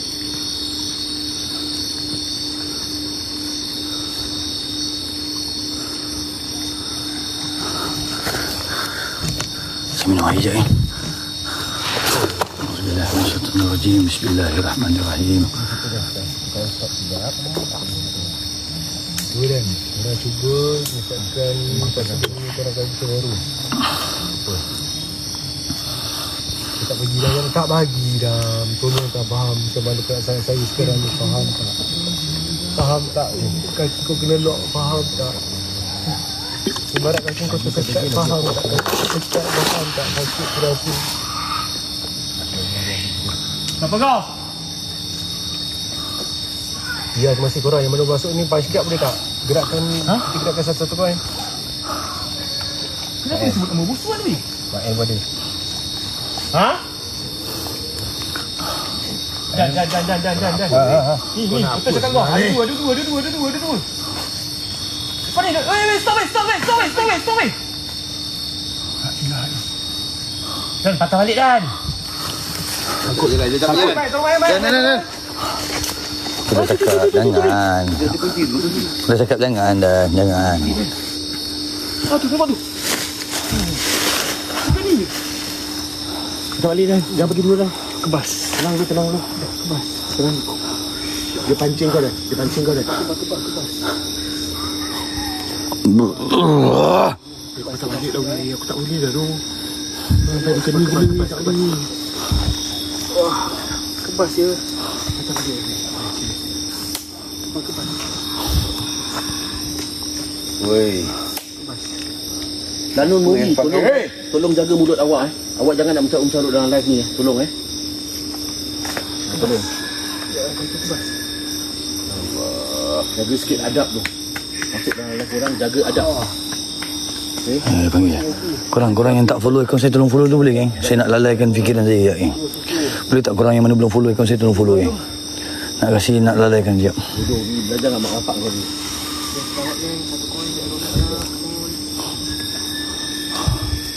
Saya minum air sekejap. Bismillahirrahmanirrahim. Bismillahirrahmanirrahim. Dua dan orang cuba misalkan pasal ini korang bagi baru. Tak bagi dah, tak bagi dah. Tolong tak faham macam mana perasaan saya sekarang ni, faham tak? Faham tak? Kaki kau kena lock, faham tak? Ibarat kaki kau terkecat, faham tak? Kaki terkecat, faham tak? Kaki terasa. Kenapa kau? Ya, masih korang yang baru masuk ni, punch sikit boleh tak? Gerakkan, kita gerakkan satu-satu kau kan? Kenapa dia sebut nama Bos Wan ni? Mak N pada. Ha? Dan. Ni, betul cakap kau. Ada dua. Depan ni, stop. Dan, patah balik Dan. Angkut je lah. Dia tak boleh. Dan. Dah cakap jangan. Dah cakap jangan dan jangan. Tu, nampak tu. Apa ni? Kita balik Dan. Jangan pergi dulu dah. Kebas. Tenang dulu. Kebas. Tenang. Dia pancing kau dah. Kebas. Aku tak balik dah, weh. Aku tak boleh dah tu. Sampai dia kena gila. Tak boleh. Kebas je. Tak boleh. Kebas. Woi. Danun Movie, tolong jaga mulut awak. Awak jangan nak mencarut-mencarut dalam live ni. Tolong Tolong. Jaga sikit adab tu. Masuk dalam live orang, jaga adab. Dia panggil. Korang yang tak follow akaun saya, tolong follow tu boleh geng? Saya nak lalaikan fikiran saya geng. Boleh tak korang yang mana belum follow akaun saya, tolong follow geng? Nak lalaikan sekejap. Duduk ni belajar dengan mak bapak kau ni.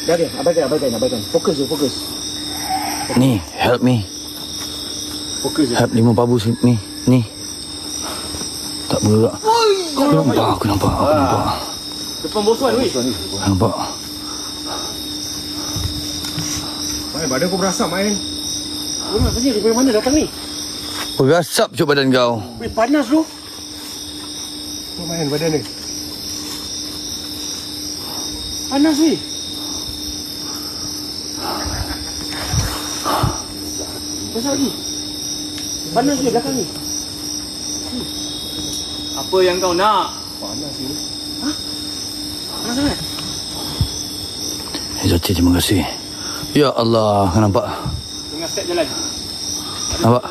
Dah ke? Abaikan. Fokus. Ni, help me. Fokus je. Help 5 pabu ni. Tak bergerak. Aku nampak. Depan Bos Wan, weh. Nampak. Main, badan kau berasap, Main. Orang tanya dari mana datang ni? Berasap cuk badan kau. Weh, panas tu. Kau main badan ni. Panas weh. Pasal lagi. Panas dia belakang ni. Apa yang kau nak? Panas ni. Panas sangat. Jati, terima kasih. Ya Allah, nampak. Tengah step jalan. Nampak?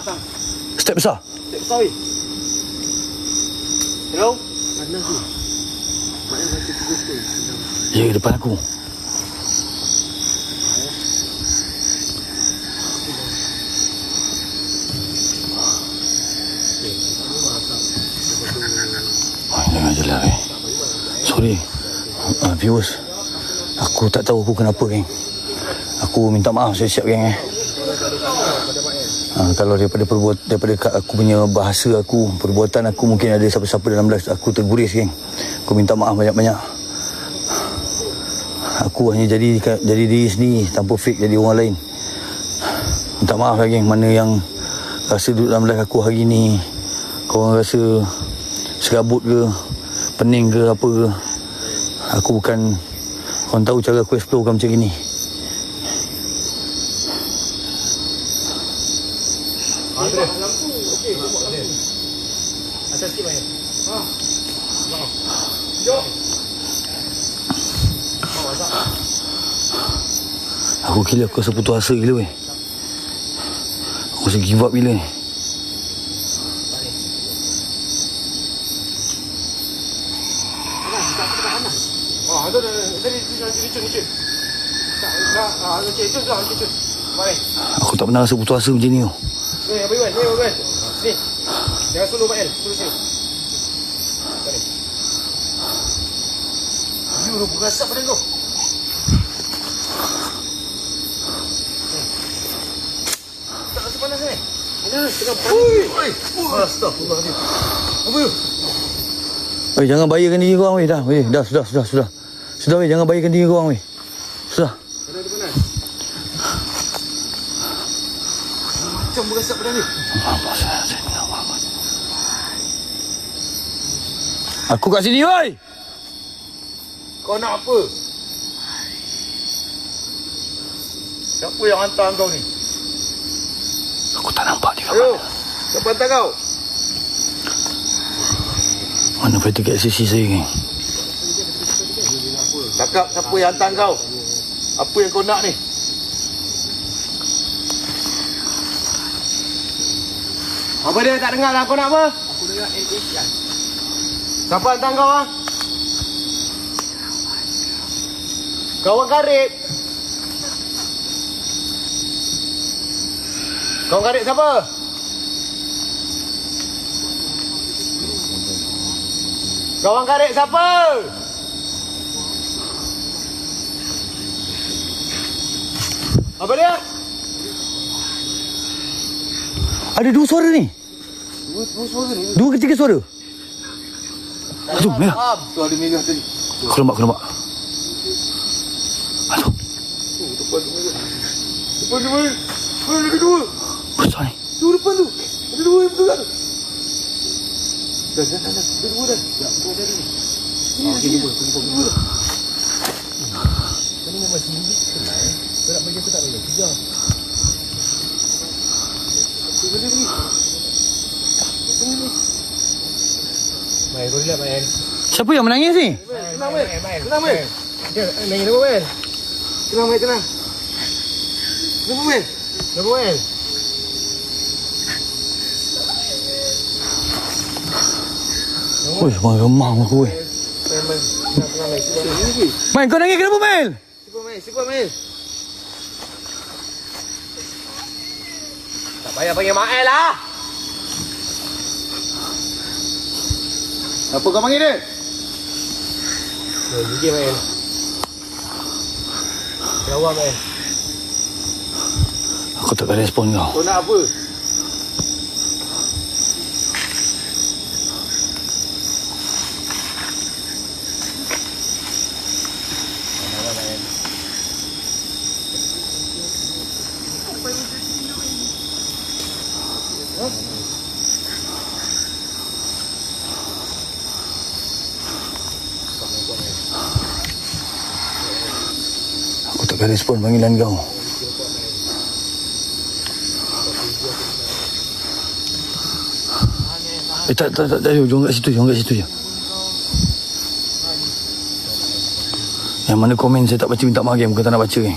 Step besar. Step besar weh. Hello? Panas tu. Maknanya rasa pukul. Jaga depan aku. Jangan je lah. Sorry viewers, aku tak tahu aku kenapa geng. Aku minta maaf siap-siap geng. Kalau daripada aku punya bahasa aku, perbuatan aku, mungkin ada siapa-siapa dalam live aku terguris, geng. Aku minta maaf banyak-banyak. Aku hanya jadi diri sendiri tanpa fake jadi orang lain. Minta maaf lah, geng. Mana yang rasa duduk dalam live aku hari ni, korang rasa serabut ke, pening ke, apa ke. Aku bukan, korang tahu cara aku explore bukan macam ni. Aku gila, aku rasa putus asa gila, weh. Aku rasa give up gila ni. Aku tak pernah rasa putus asa macam ni. Ni. Jangan suluh Mak El. Suluh sini. You berasap pada kau. Tak rasa panas ni? Panas, tengah panas. Astagfirullahaladzim. Apa you? Weh, jangan bahayakan diri korang, weh. Dah, weh. Dah, sudah. Sudah, weh. Jangan bahayakan diri korang, weh. Sudah. Panas. Macam berasap pada ni. Aku kat sini, weh. Kau nak apa? Siapa yang hantar kau ni? Aku tak nampak dia kat Ayo, mana. siapa hantar kau? Mana fighter kat sisi saya, geng? Cakap siapa yang hantar kau? Apa yang kau nak ni? Apa dia tak dengar lah kau nak apa? Aku dengar NACI. Siapa hantar kau ah? Kawan karib. Kawan karib siapa? Kawan karib siapa? Apa dia? Ada dua suara ni. Dua suara ni. Dua ke tiga suara. Aduh, merah. Tu ada merah tadi. Aku nampak. Aduh, Depan tu merah. Mana lagi dua? besar ni. Tu depan tu. Ada dua yang bergerak tu. Dah. Ada dua dah. Ya, dua dah ni. Okey, jumpa. Kau ni memang tinggi kenal. Kau nak bagi aku tak boleh. Kejar. Benda ni. Main, kau relax main. Siapa yang menangis ni? Tenang, Mel. Tenang, Mel. Nangis apa Mel? Tenang, Mel. Tenang, Mel. Kenapa Mel? Weh, remang aku, weh. Tenang, Mel. Man, kau nangis kenapa, Mel? Siapa, Mel? Tak payah panggil Mael lah. Apa kau panggil dia? Gigi Mael. Jawab Mael. Aku takkan respon kau. Kau nak apa? Aku takkan respon panggilan kau. Tak, jom kat situ je. Yang mana komen saya tak baca minta maaf, bukan tak nak baca ni.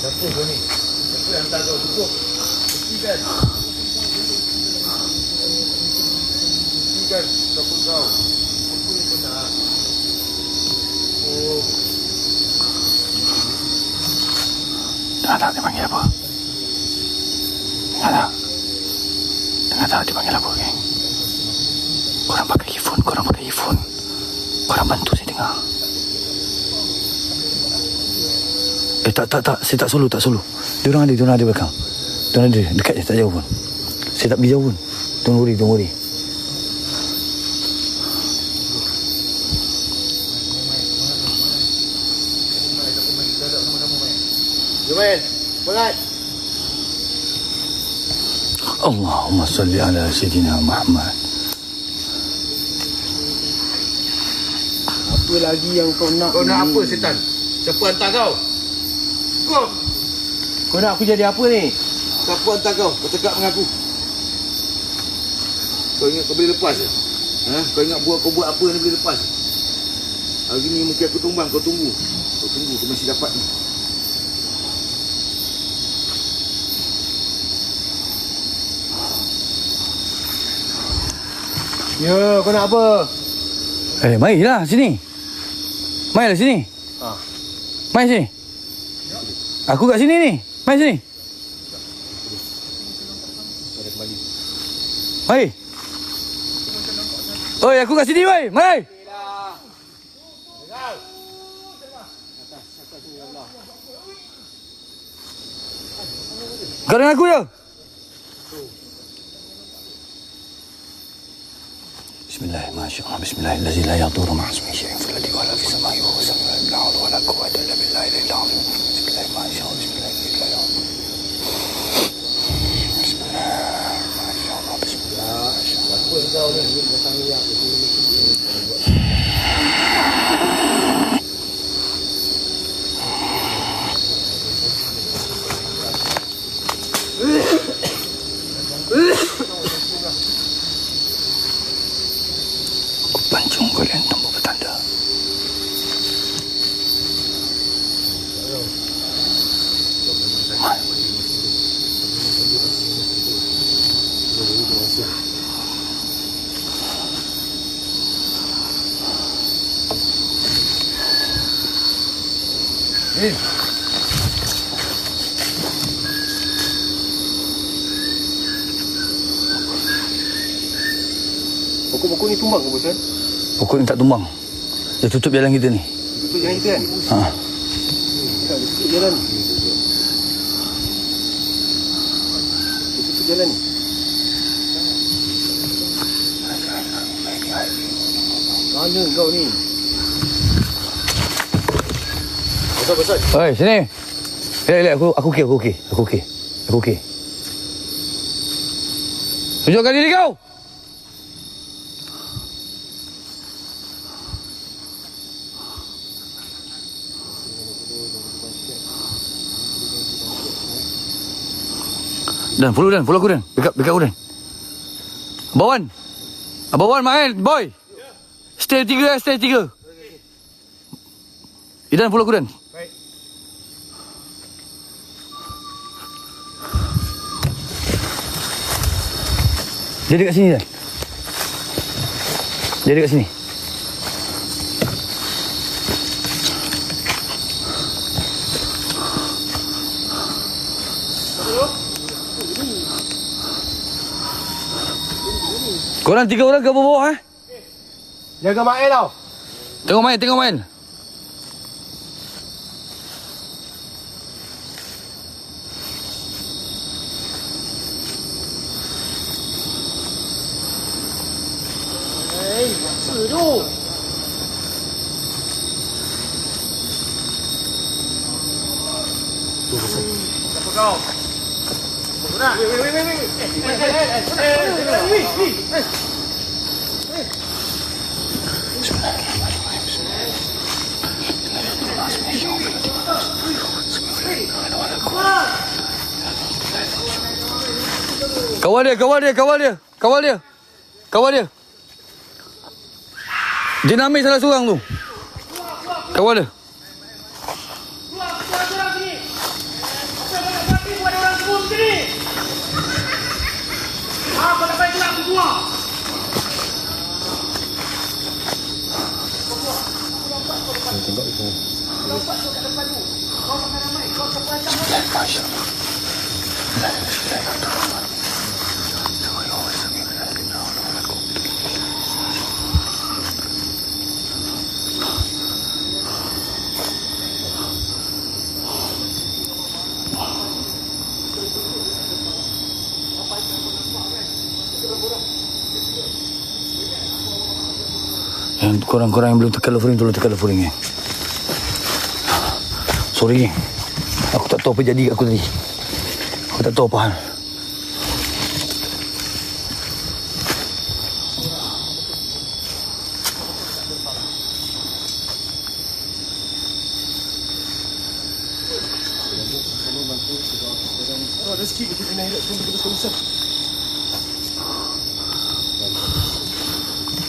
Siapa kau ni? Siapa yang hantar kau? Cukup. Buktikan. Buktikan siapa kau. Apa yang kau nak? Oh. Dengar tak dia panggil apa? Dengar tak? Tak, dia panggil apa, geng? Korang pakai earphone. Korang bantu saya dengar. Tak. Saya tak solo. Diorang ada belakang. Diorang ada dekat je, tak jauh pun. Saya tak pergi jauh pun. Don't worry. Jumain, berat. Allahumma salli ala Sayyidina Muhammad. Apa lagi yang kau nak? Kau nak apa setan? Siapa hantar kau? Kau nak aku jadi apa ni? Siapa hantar kau? Kau cakap dengan aku. Kau ingat kau boleh lepas ke? Kau ingat kau buat apa ni boleh lepas? Hari ni mungkin aku tumbang, kau tunggu. Kau mesti dapat ni. Ya, kau nak apa? Marilah sini. Marilah sini. Mari sini. Aku kat sini ni. Mari sini. Mari. Oi, aku kat sini, woi. Mari. Kau dengan aku je. Bismillahirrahmanirrahim. Bismillahirrahmanirrahim. La yadurru ma'a ismihi syai'un fil ardi wala fis samai wa huwa as-sami'ul 'alim. La hawla wala quwwata illa billahi al-'aliyyil 'azim. Bismillahirrahmanirrahim. Pancung kalian tombol bertanda. Pokok-pokok ni tumbang ke, bos? Pokok ni tak tumbang. Dia tutup jalan kita ni. Tutup jalan kita kan? Ha. Dia tutup jalan ni. Dia tutup jalan ni. Mana kau ni? Besar. Oi, sini. Relax, aku okey. Tunjukkan diri kau. Dan, follow aku Dan. Backup aku Dan. Abang Wan main, boy. Stay 3. Idan, follow aku Dan. Baik. Dia dekat sini Dan. Dia dekat sini. Korang 3 orang ke bawah Jaga Mael tau. Tengok main. Apa tu? Siapa kau? Wait. Kawal dia. Dia nak ambil salah seorang tu. Kawal dia. Masya Allah. Yang korang-korang yang belum tekan love ring, tolong tekan love ring, geng. Sorry, geng. Aku tak tahu apa jadi kat aku tadi. Aku tak tahu apa hal. Rezeki kita kena hidup terus-terusan.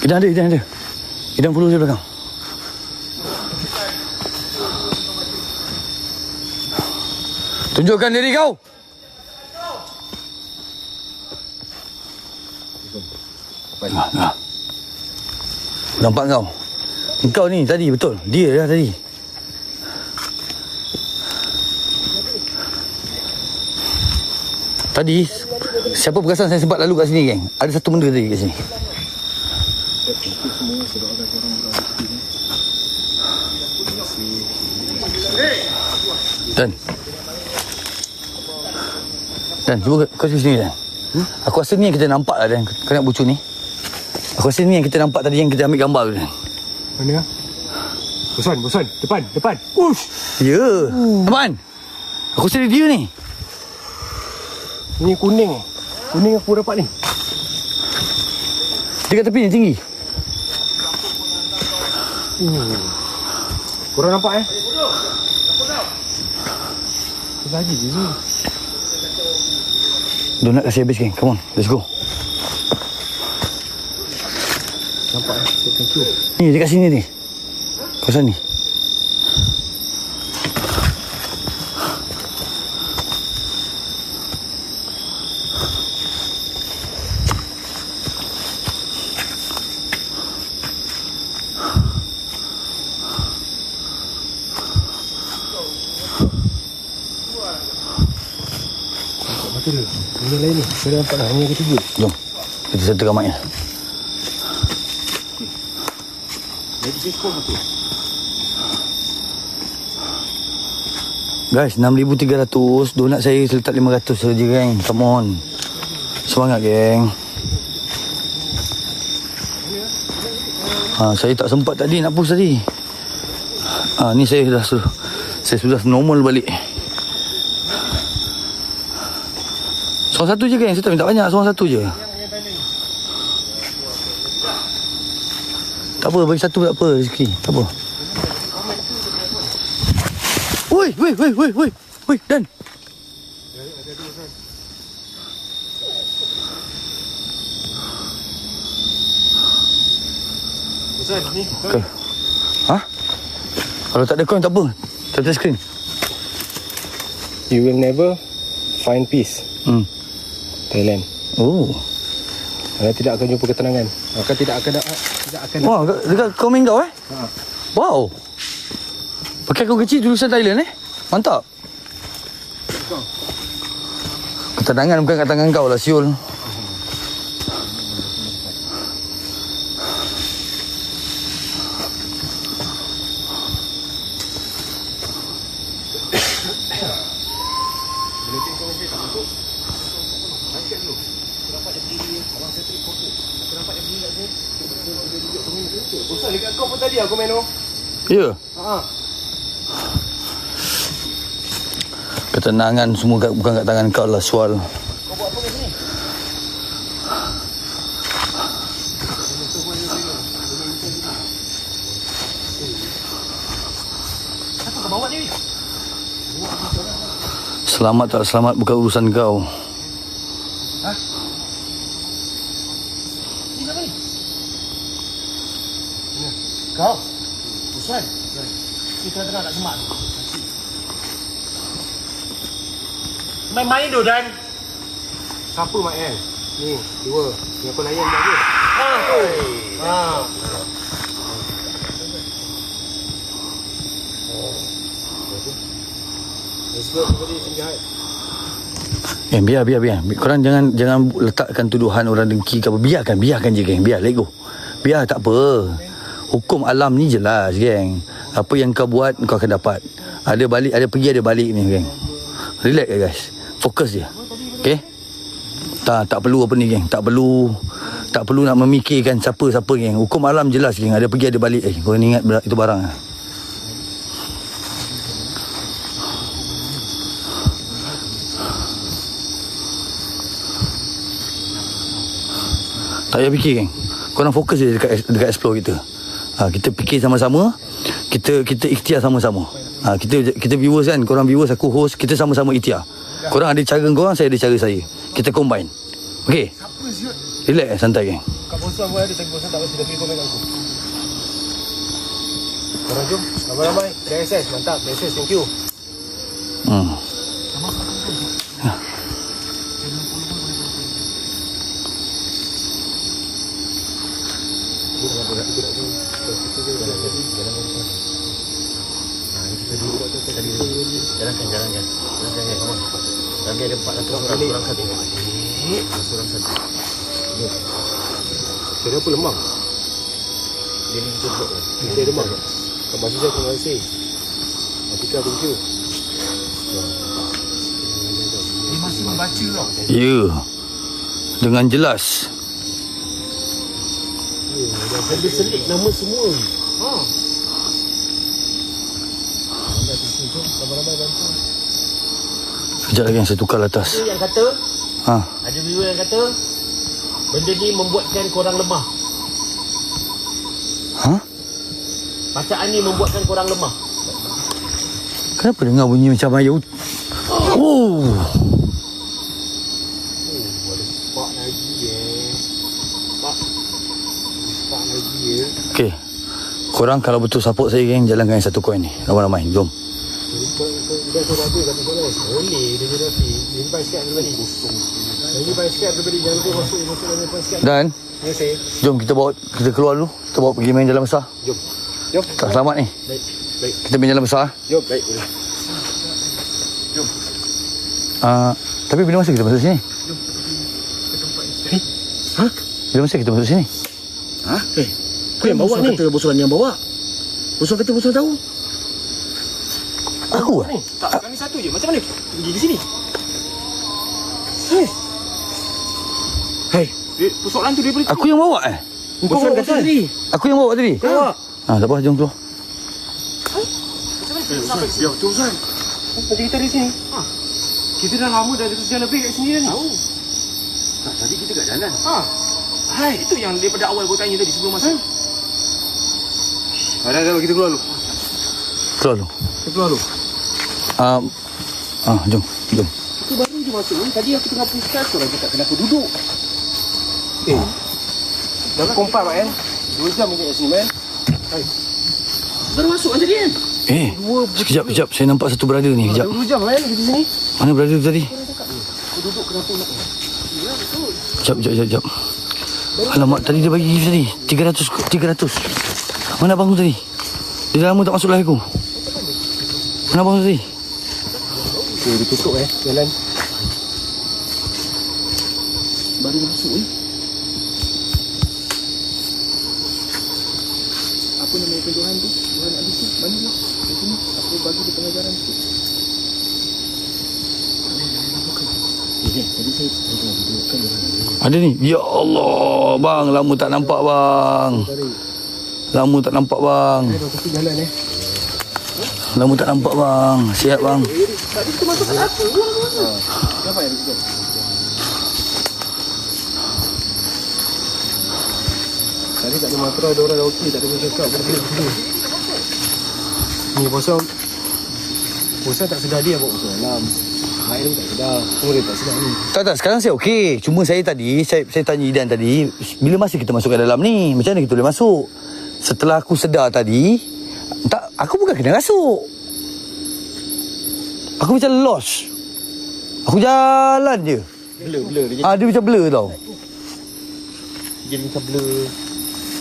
Idang ada. Idang perlu saya belakang. Tunjukkan diri kau. Nah. Nampak kau? Engkau ni tadi betul. Dia dah tadi. Tadi siapa perasan saya sempat lalu kat sini, geng? Ada satu benda tadi kat sini. Dan cuba kau sini, Dan. Aku rasa ni yang kita nampak lah, Dan. Kau nak bucu ni? Aku rasa ni yang kita nampak tadi, yang kita ambil gambar tu, Dan. Mana? Bosan. Depan. Ush. Ya. Teman. Aku rasa dia ni. Ni kuning. Kuning aku dapat ni. Dia kat tepi ni, tinggi. Korang nampak lagi je ni. Donat kasih habis, geng. Come on, let's go. Nampak thank you. Ni, dekat sini ni. Kawasan ni. Betul. Benda lain ni. Saya nampak dah. Ini yang ketiga. Jom. Kita settlekan mic-nya. Guys, 6,300. Donat saya letak 500 saja, geng. Come on. Semangat, geng. Saya tak sempat tadi nak post tadi. Ni saya sudah normal balik. Seorang satu je, geng. Saya tak minta banyak. Seorang satu je. Tak apa, bagi satu tak apa, rezeki. Tak apa. Woi, Dan. Bosan ni. Okay. Kalau tak ada coin tak apa. Tap screen. You will never find peace. Thailand. Oh. Anda tidak akan jumpa ketenangan. Tidak akan. Wah, dekat komen kau Wow. Pakai kau kecil tulisan Thailand Mantap. Ketenangan bukan kat tangan kau lah, siul. Bosan dekat kau pun tadi aku main tu. Ya. Ketenangan semua bukan kat tangan kau lah, Sual. Kau buat apa kat sini? Apa kau bawa ni? Selamat tak selamat bukan urusan kau. Ni siapa ni? Kau? Bosan? Ni tengah-tengah nak semak tu. Main-main tu, Dan. Siapa Mak El? Ni, dua. Ni aku layan je dia. Let's go, everybody, penjahat. Biar. Korang jangan letakkan tuduhan orang dengki ke apa. Biarkan je, geng. Biar, let go. Biar, tak apa. Hukum alam ni jelas, geng. Apa yang kau buat, kau akan dapat. Ada balik, ada pergi, ada balik ni, geng. Relax, guys. Fokus je. Okay? Tak perlu apa ni, geng. Tak perlu Tak perlu nak memikirkan siapa-siapa geng. Hukum alam jelas geng. Ada pergi ada balik. Korang ingat itu barang. Tak payah fikir geng. Korang fokus je dekat explore kita. Kita fikir sama-sama. Kita ikhtiar sama-sama. Kita viewers kan. Korang viewers, aku host. Kita sama-sama ikhtiar. Korang ada cara korang, saya ada cara saya. Kita combine. Okay. Relax, santai geng. Kat bosan pun ada, tapi bosan tak kasi dah pilih komen aku. Korang jom, ramai-ramai. Dah SS, mantap. Dah SS, thank you. Jalankan. Lagi ada 400 orang, kurang satu. Kurang satu. Kira apa lemang? Dia ni kita blok. Kita lemang. Kau masih saya terima kasih. Atika, thank you. Dia masih membaca tau. Ya. Dengan jelas. Dia selit nama semua. Ramai-ramai bantu. Sekejap lagi yang saya tukar atas. Yang kata, Ha. ada viewer yang kata, benda ni membuatkan korang lemah. Ha? Bacaan ni membuatkan korang lemah. Kenapa dengar bunyi macam ayam? Oh. Pak lagi Pak lagi Okey. Korang kalau betul support saya geng, jalankan yang satu koin ni. Ramai-ramai. Jom. Dah tu ragu kat Nicholas. Boleh dia je Rafi. Dia ni baik sikit daripada ni. Dia baik sikit daripada jangan lupa masuk dalam depan sikit. Dan Ya saya. jom kita keluar dulu. Kita bawa pergi main jalan besar. Jom. Tak selamat ni. Baik. Kita main jalan besar. Jom. Baik. Boleh. Tapi bila masa kita masuk sini? Ha? Bila masa kita masuk sini? Kau yang bawa ni. Kata bosan yang bawa. Bosan kata bosan tahu. Aku lah. Tak, kami satu je. Macam mana pergi ke sini? Hai. Persoalan tu daripada Aku yang bawa Bosan kata tadi. Aku yang bawa tadi. Bawa. Tak apa, jom keluar. Ya, betul Zan. Macam kita di sini. Kita dah lama dah sejam lebih kat sini dah ni. Tahu. Tak, tadi kita kat jalan. Hai, itu yang daripada awal kau tanya tadi sebelum masuk. Dah, kita keluar dulu. Keluar dulu. Kita keluar dulu. Jom. Itu baru je masuk. Tadi aku tengah pusat. Korang cakap kenapa duduk. Dah kompak kan? 2 jam mungkin kat sini man. Baru masuk kan tadi kan? Sekejap. Saya nampak satu brother ni. Sekejap. 2 jam man kita sini. Mana brother tu tadi? Aku duduk kenapa nak. Sekejap. Alamak, tadi dia bagi gift tadi. 300. Mana abang tu tadi? Dia dah lama tak masuk live aku. Mana abang tu tadi? Dia tutup jalan. Baru masuk Apa nama penjualan tu? Tuhan nak bisik. Mana dia? Di sini. Aku bagi dia pengajaran sikit. Tadi saya tengah dudukkan dia. Ada ni. Ya Allah, bang, lama tak nampak bang. Tapi jalan Lama tak nampak bang. Sihat bang. Tadi kita masuk kat apa? Siapa yang ada Tadi tak ada mantra, ada orang dah okey, tak ada orang cakap benda ni. Ni bosan tak sedar dia buat bosan malam. Main tak sedar. Semua dia tak sedar ni. Tak, sekarang saya okey. Cuma saya tadi, saya tanya Idan tadi, bila masa kita masuk ke dalam ni? Macam mana kita boleh masuk? Setelah aku sedar tadi, aku bukan kena rasuk. Aku macam lost. Aku jalan je. Blur. Dia macam blur tau. Jadi macam blur.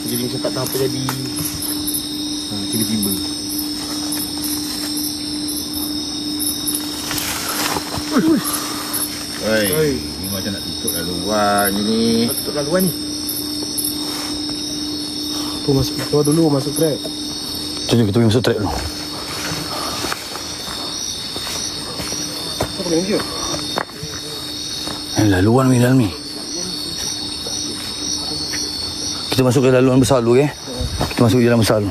Jadi macam tak tahu apa jadi. Tiba-tiba. Oi, ni macam nak tutup laluan je ni. Tutup laluan ni. Tu masuk keluar dulu, masuk track. Jom kita pergi masuk track dulu. Apa kena dia? Laluan ni dalam ni. Kita masuk ke laluan besar dulu, okay? Kita masuk ke jalan besar dulu.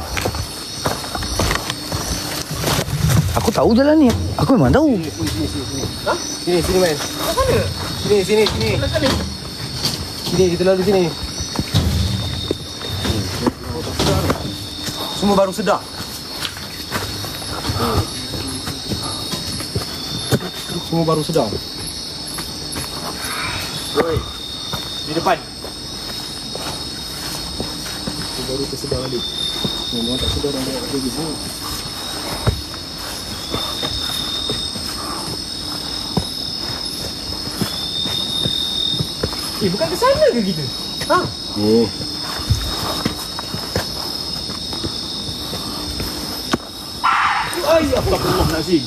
Aku tahu jalan ni. Aku memang tahu. Sini man. Sini. Sini, kita lalu sini. Semua baru sedar. Semua baru sedar. Oi, di depan. Baru tersedar balik. Memang tak sedar orang ada di sini. Bukan ke sana ke kita? Ha? Ni. Ay, Allah Nazim.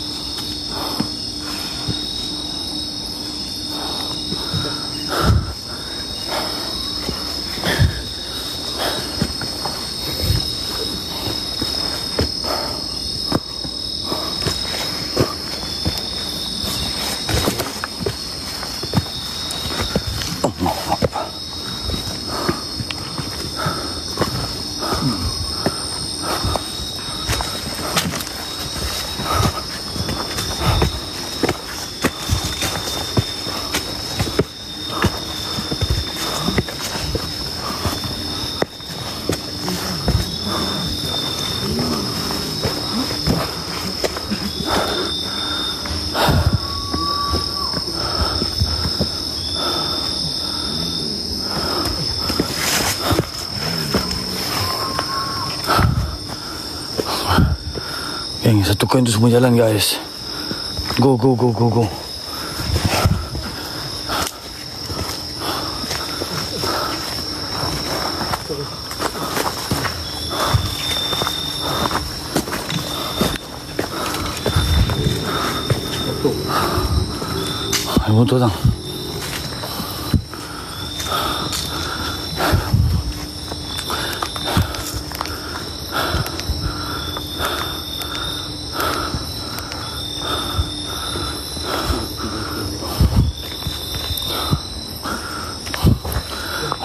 Geng, satukan tu semua jalan guys. Go. Ada motor tang.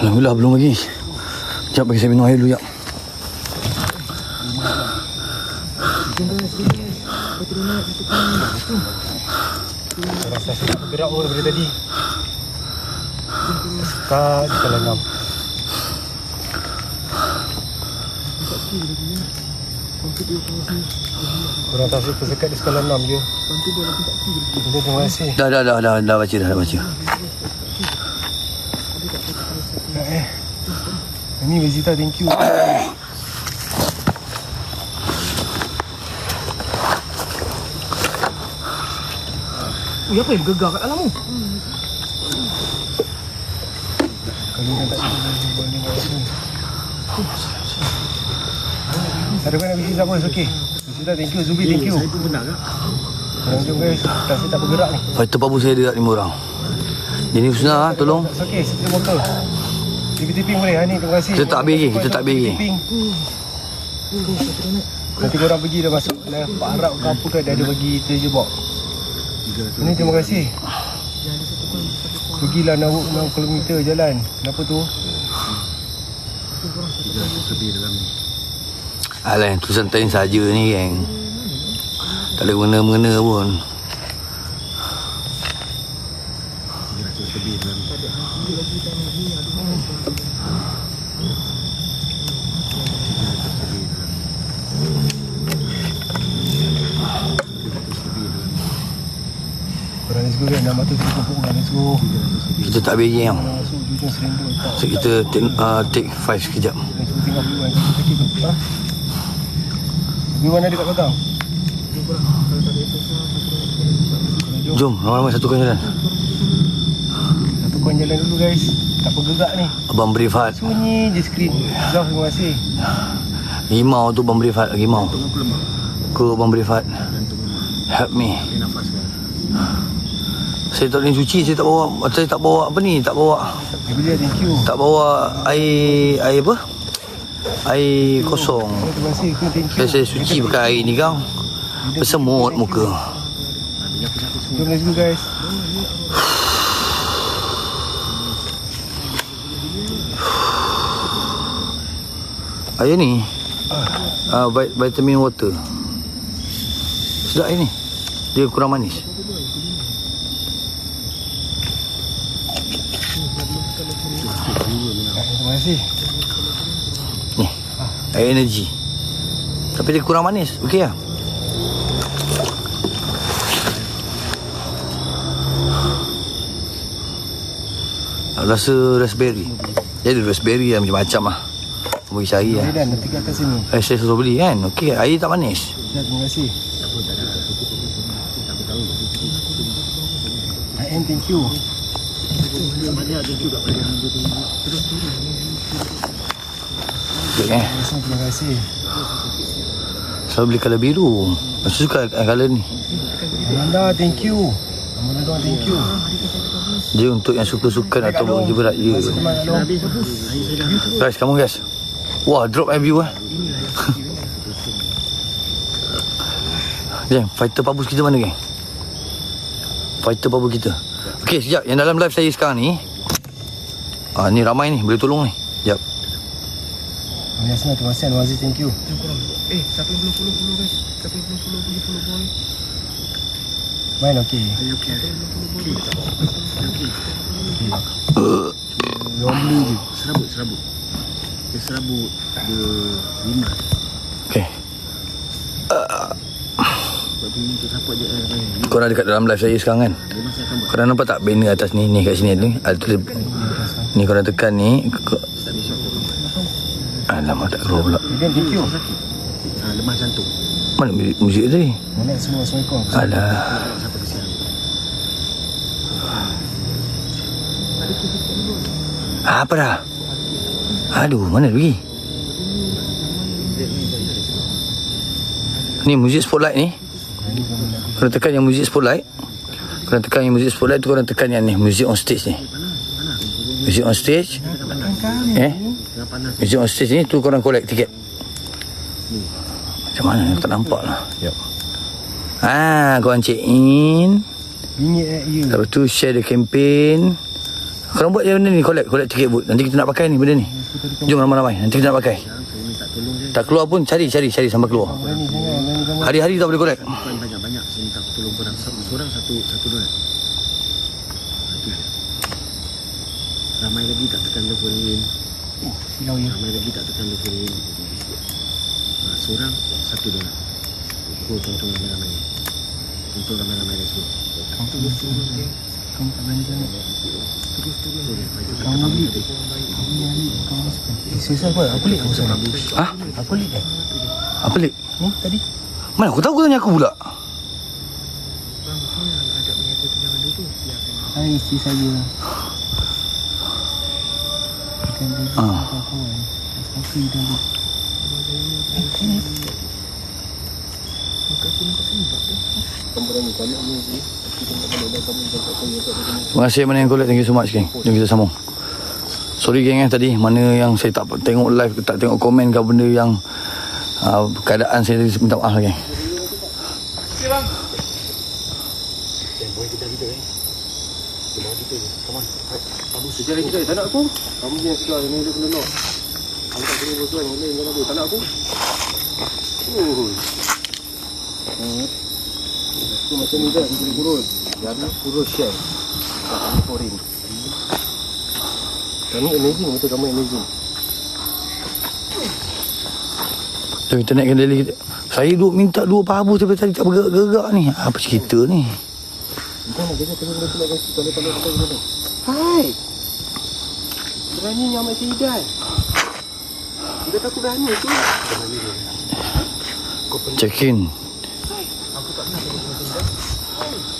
Alhamdulillah belum lagi. Sekejap bagi saya minum air dulu ya. Rasa saya tak bergerak pun daripada tadi. Sekat di jalan 6. Korang tak suka sekat di sekolah 6 je. Terima kasih. Dah baca. Ini Vezita, thank you. Apa yang bergegar kat dalam tu? Kalau kan tak boleh buat sini. Ada mana Vezita pun, okey. Vezita, thank you. Zubi, thank you. Saya pun benar ke? Korang jom guys, saya tak bergerak ni. Fighter Pabu saya dekat 5 orang. Jadi Husna tolong. Okey, setia motor. Tipping boleh, Hani, terima kasih. Kita tak bagi. Nanti korang pergi dah masuk Pak Arab ke apa ke, dia ada bagi treasure box. Ini terima kasih. Pergilah 6 km jalan. Kenapa tu? Alah, tu santai saja ni geng. Tak ada mengena-mengena pun. Korang let's go kan, nama tu terkumpul kan, let's go. Kita tak bagi yang. Masuk ujung Serendul. So kita take 5 sekejap. Let's go tengok view kan, sakit tu. Ha? View mana dekat belakang? Jom, ramai-ramai satukan jalan. Satukan jalan dulu guys. Tak bergerak ni. Abang Brifat. Sunyi je skrin. Zaf, terima kasih. Rimau tu Abang Brifat. Rimau. Ku Abang Brifat. Help me. Saya tak boleh cuci. Saya tak bawa apa ni. Tak bawa. Thank you. Tak bawa air apa? Air kosong. Terima kasih. Thank you. Saya suci pakai air ni kau. Bersemut muka. Jom let's go guys. Air ni vitamin water. Sedap air ni. Dia kurang manis. Terima kasih. Ni, air energy. Tapi dia kurang manis. Okey lah. Rasa raspberry. Dia ada raspberry lah, macam-macam lah. Bagi cari lah. Dan nanti kat atas sini. Saya suruh beli kan. Okey, air tak manis. Ya, terima kasih. Thank you. Baik Terima kasih. Selalu beli colour biru. Saya suka colour ni. Amanda, thank you. Amanda, thank you. Dia untuk yang suka-sukan atau bekerja berat je. Guys, come on guys. Wah, drop air view lah. Jom, fighter pabus kita mana geng? Fighter pabus kita. Okey, sekejap. Yang dalam live saya sekarang ni. Ni ramai ni, boleh tolong ni. Sekejap. Terima kasih Anwar Aziz, thank you. Siapa yang belum follow guys? Siapa yang belum follow boleh follow boy. Main okey. Okey. Orang beli je. Serabut. Dia serabut. Dia 5. Okey. Sebab dia tu support je. Korang dekat dalam live saya sekarang kan? Dia masih akan buat. Korang nampak tak banner atas ni? Ni kat sini ni. Ni korang tekan ni. Alamak, tak keluar pula. Thank you. Lemah jantung. Mana muzik tadi? Mana semua, Assalamualaikum. Alah. Siapa kesian. Apa dah? Aduh, mana pergi? Ni muzik spotlight ni. Korang tekan yang muzik spotlight. Korang tekan yang muzik spotlight tu, korang tekan yang ni, music on stage ni. Music on stage. Music on stage ni tu korang collect tiket. Macam mana? Tak nampak lah. Jap. Korang check in. Bingit you. Lepas tu share the campaign. Korang buat je benda ni, collect tiket boot. Nanti kita nak pakai ni benda ni. Jom ramai-ramai, nanti kita nak pakai. Tak keluar pun cari sampai keluar. Hari-hari tak boleh collect. Banyak-banyak saya minta tolong korang. Seorang satu dolar. Itu je. Ramai lagi tak tekan leverin. Silau ya. Ramai lagi tak tekan leverin. Seorang $1. Tonton ramai-ramai. Tonton ramai-ramai dah semua. Kamu tak berani sangat. Kamu ni kamu suka. Susah apa? Apa pelik kamu sana? Apa pelik Apa pelik? Ni tadi. Mana aku tahu kau tanya aku pula. Hai isteri saya. Bukan dia kawan. Aku dah. Sini. Terima kasih mana yang collect. Thank you so much geng. Jom kita sambung. Sorry geng tadi mana yang saya tak tengok live, tak tengok komen ke benda yang keadaan saya tadi, minta maaf geng. Sejarah kita tak nak aku. Kamu yang sekarang ni dia kena nak. Kamu tak kena bersuai yang lain kan tak nak aku. Tu macam ni dah boleh kurus. Jangan kurus share. Tak foreign. Kamu amazing, betul kamu amazing. Jom kita naikkan daily kita. Saya minta 2 pabu tapi tadi tak bergerak ni. Apa cerita ni? Bukan nak jaga tengok nak kasi tolong. Hai. Beraninya Mak Syidan. Dia tak berani tu. Check in.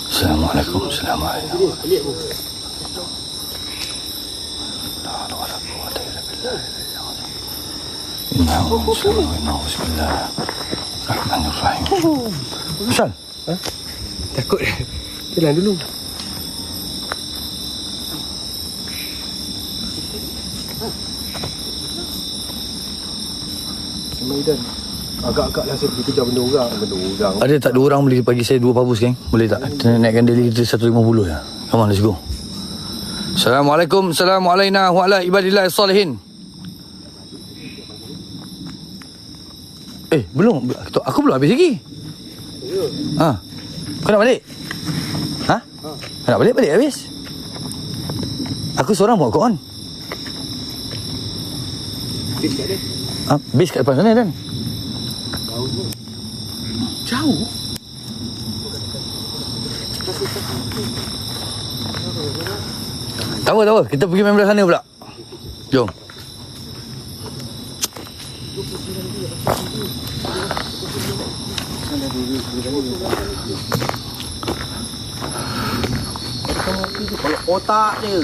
Assalamualaikum. Assalamualaikum. Bismillahirrahmanirrahim. Asal? Takut. Jalan dulu. Maidan. Agak-agak lah saya pergi kejar benda orang. Ada tak 2 orang boleh bagi saya 2 pabus geng? Boleh tak? Kita naikkan daily kita 150 ya. Come on, let's go. Assalamualaikum. Assalamualaikum wa ala ibadillah salihin. Belum. Aku belum habis lagi. Ha. Kau nak balik? Ha? Kau nak balik habis. Aku seorang buat kau on. Base kat dia. Base kat depan sana Dan. Jauh. Tak apa. Kita pergi main belah sana pula. Jom. Kalau otak dia.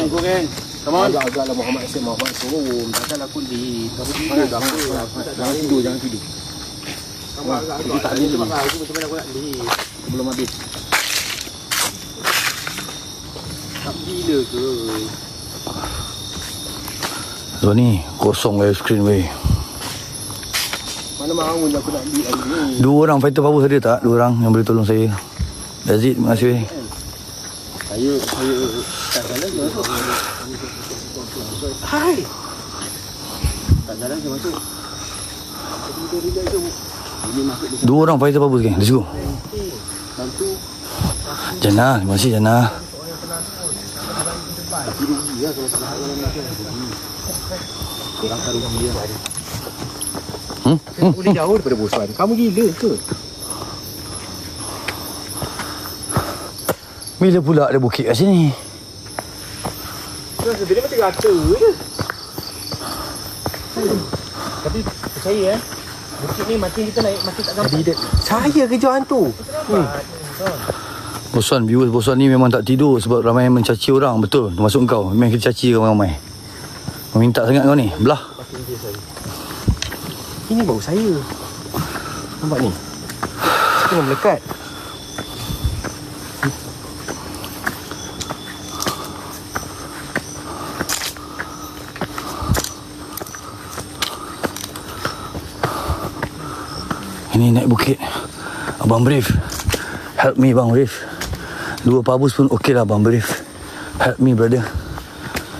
Goreng. Come on. Agak-agaklah Muhammad suruh. Takkan aku di. Jangan tidur. Aku tak boleh makan. Aku macam mana aku nak di. Belum habis. Tak gila ke? So ni kosong live screen weh. Mana mahu aku nak di hari ni. 2 orang fighter power ada tak? 2 orang yang boleh tolong saya. Yazid, terima kasih weh. Saya tak jalan ke masuk. Hai. Tak jalan ke masuk. Kita relax tu. Ini masuk di 2 orang fighter power sekarang. Let's go. bantu. Jannah, terima kasih Jannah. Rugi lah kalau salah orang Malaysia. Orang akan rugi lah. Boleh jauh daripada bosan. Kamu gila ke? Bila pula ada bukit kat sini? Dia macam rata je. Tapi percaya bukit ni makin kita naik makin tak gampang. Saya kerja hantu. Bosan, viewers bosan ni memang tak tidur sebab ramai yang mencaci orang. Betul, termasuk kau. Memang kita caci ramai-ramai. Meminta sangat kau ni. Belah. Ini bau saya. Nampak ni? Saya tengah melekat. Ini naik bukit. Abang Brief, help me Bang Brief. 2 pabus pun okey lah Bang Brief. Help me brother.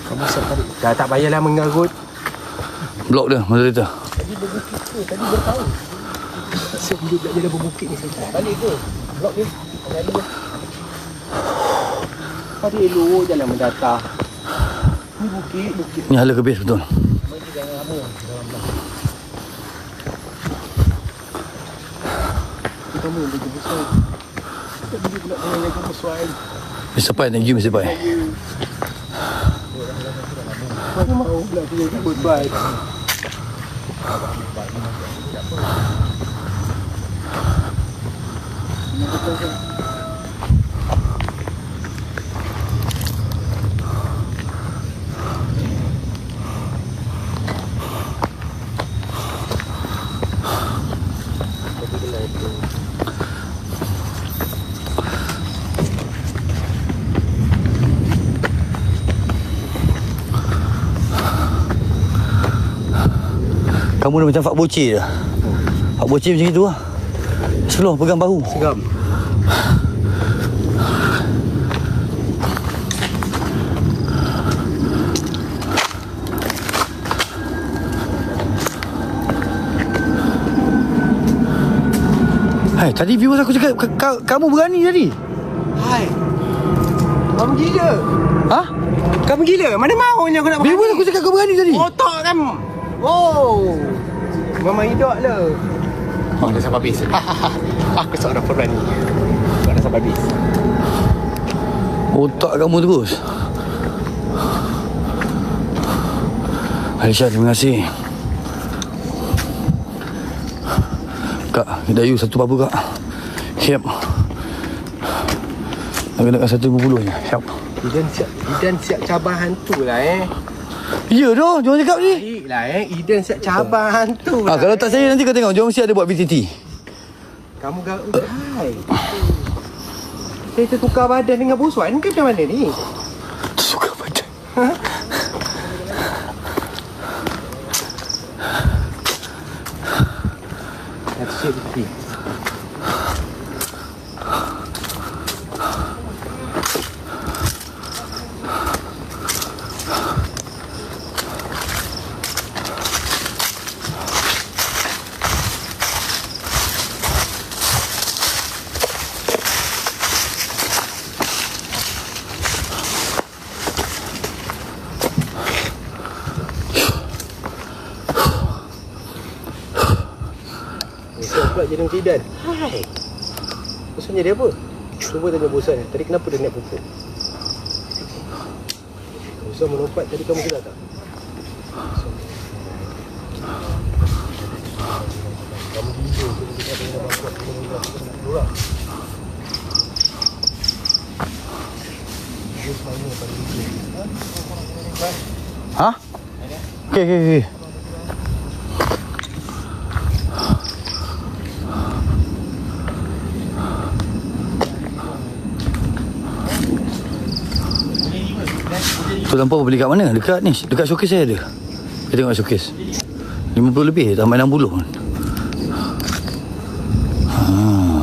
Kamu siap tadi. Dah tak payahlah mengarut. Blok dia, moderator. Tadi berbukit ke? Tadi bertahu. Siap hidup tak jadi berbukit ni saya. Balik ke? Blok dia. Balik dia. Tadi elok jalan mendatang. Ni bukit. Ni hala ke base betul. Kamu yang bagi besar. Tak boleh pula dengan yang kamu soal. Mr. Pai, thank you Mr. Pai. Mana mahu pula dia goodbye. Kamu dah macam Fak Bocil dah. Fak Bocil macam itu lah. Slow, pegang bahu. Segam. Hai, tadi viewers aku cakap kamu berani tadi. Hai. Kamu gila. Ha? Kamu gila. Mana maunya aku nak berani. Viewers aku cakap kau berani tadi. Otak kamu. Oh. Mama hidup lah. Aku dah sampai habis. Aku seorang pemberani. Aku dah sampai habis. Otak kamu terus. Aisyah, terima kasih. Kak, Dayu satu apa kak? Siap. Nak 150 je. Siap. Idan siap cabar hantu lah Ya dah, jangan cakap ni. Baiklah Idan siap cabar hantu lah. Kalau tak saya nanti kau tengok Jom mesti ada buat VTT. Kamu garut. Hai. Kita tukar badan dengan Boswan ke macam mana ni? Suka badan. jadi Encik Idan. Hai. Bosan jadi apa? Cuba tanya bosan. Tadi kenapa dia naik pokok? Bosan melompat tadi kamu sedar tak? Kamu hijau tu kita kena buat dulu lah. Ha? Okey. Tu lampu beli kat mana? Dekat ni, dekat showcase saya ada. Kita tengok showcase. 50 lebih tambah 60 kan.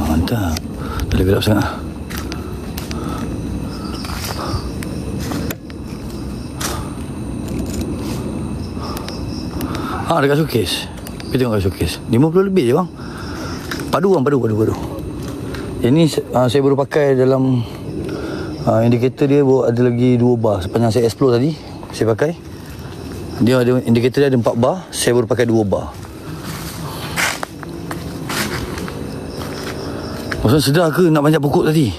Mantap. Tak ada gelap sangat. Dekat showcase. Kita tengok kat showcase. 50 lebih je bang. Padu. Yang ni saya baru pakai dalam indikator dia ada lagi 2 bar. Sepanjang saya explore tadi saya pakai. Dia ada indikator dia ada 4 bar. Saya baru pakai 2 bar. Maksudnya sedar ke nak panjat pokok tadi?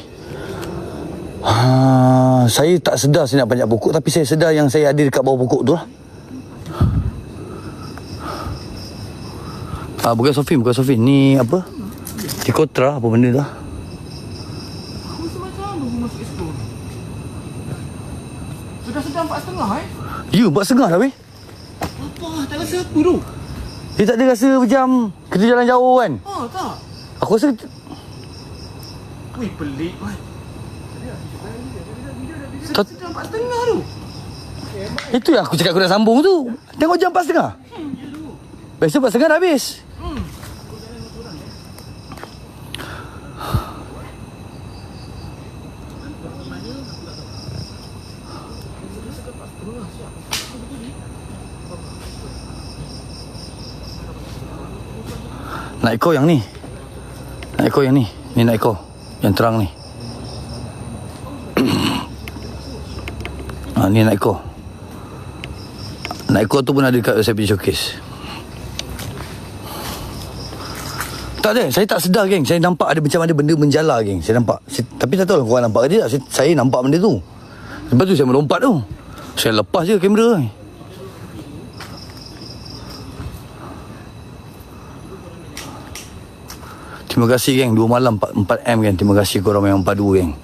Saya tak sedar saya nak panjat pokok, tapi saya sedar yang saya ada dekat bawah pokok tu lah. Bukan Sofin. Ni apa? Tikotra apa benda lah. Sudah 4.30 Ya, 4.30 dah weh. Apa? Tak rasa apa tu? Dia tak ada rasa macam kita jalan jauh kan? Tak. Aku rasa Wih, pelik kan. Tak, Sudah 4.30 tu. itu yang aku cakap aku nak sambung tu. Tengok jam 4.30. Biasa 4.30 dah habis. Nak ekor yang ni. Ni nak ekor. Yang terang ni. Ni nak ekor. Nak ekor tu pun ada dekat saya punya showcase. Tak ada. Saya tak sedar geng. Saya nampak ada macam ada benda menjala geng. Saya nampak. Tapi tak tahu korang nampak ke tidak. Saya nampak benda tu. Lepas tu saya melompat tu. Saya lepas je kamera ni. Terima kasih geng. 2 malam 4M geng. Terima kasih korang memang padu geng.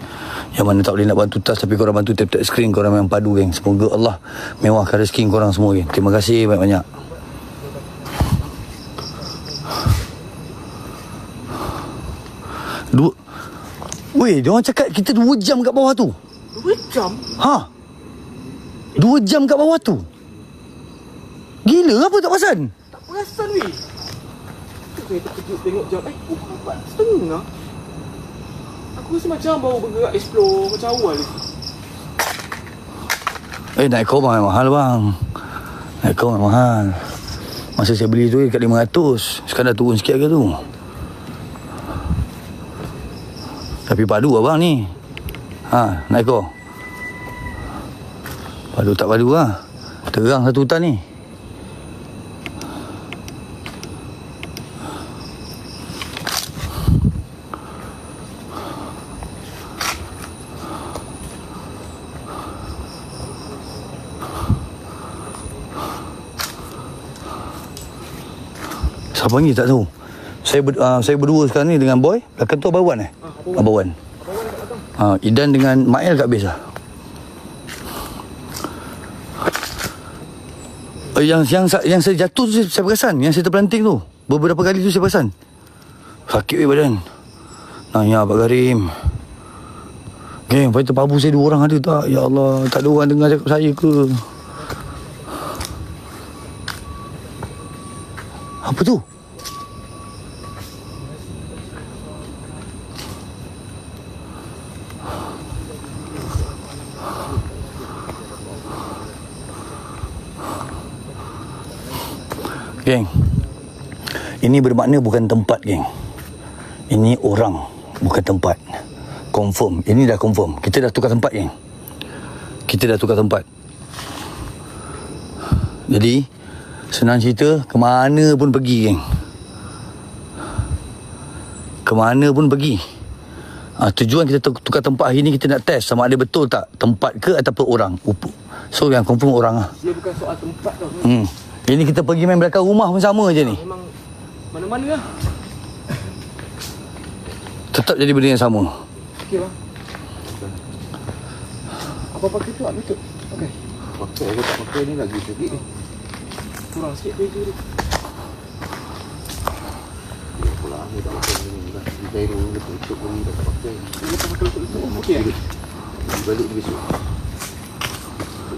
Yang mana tak boleh nak bantu tas tapi korang bantu tap-tap screen. Korang memang padu geng. Semoga Allah mewahkan rezeki korang semua geng. Terima kasih banyak-banyak. Weh, diorang cakap kita 2 jam kat bawah tu. 2 jam? 2 jam kat bawah tu. Gila apa tak perasan? Tak perasan weh. Saya terkejut tengok jam. 4.30. Aku rasa macam baru bergerak explore macam awal ni. Naik ekor memang mahal bang. Naik ekor memang mahal. Masa saya beli tu kat 500. Sekarang dah turun sikit ke tu. Tapi padu abang ni. Naik ekor. Padu tak padu lah. Terang satu hutan ni. Siapa ni tak tahu. Saya berdua sekarang ni dengan boy. Belakang tu Abang Wan Abang Wan. Idan dengan Mael kat base lah. Yang saya jatuh tu saya perasan. Yang saya terpelanting tu. Beberapa kali tu saya perasan. Sakit badan. Nanya Pak Karim. Geng, lepas tu pabu saya 2 orang ada tak? Ya Allah, tak ada orang dengar cakap saya ke? Apa tu? Geng, ini bermakna bukan tempat geng. Ini orang, bukan tempat. Confirm, ini dah confirm. Kita dah tukar tempat geng. Kita dah tukar tempat. Jadi senang cerita, ke mana pun pergi geng. ke mana pun pergi. Tujuan kita tukar tempat hari ni, kita nak test sama ada betul tak tempat ke ataupun orang. So yang confirm orang lah. Dia bukan soal tempat tau. Ini kita pergi main belakang rumah pun sama je ni. Memang mana-mana lah. Tetap jadi benda yang sama. Okey bang. Apa-apa kita buat betul. Okey. Pakai aku tak pakai ni lagi sikit ni. Kurang sikit baju dia. Ya pula aku tak pakai ni lah. Di Cairo letup ni tak pakai. Dia tak pakai letup. Okey. Balik besok.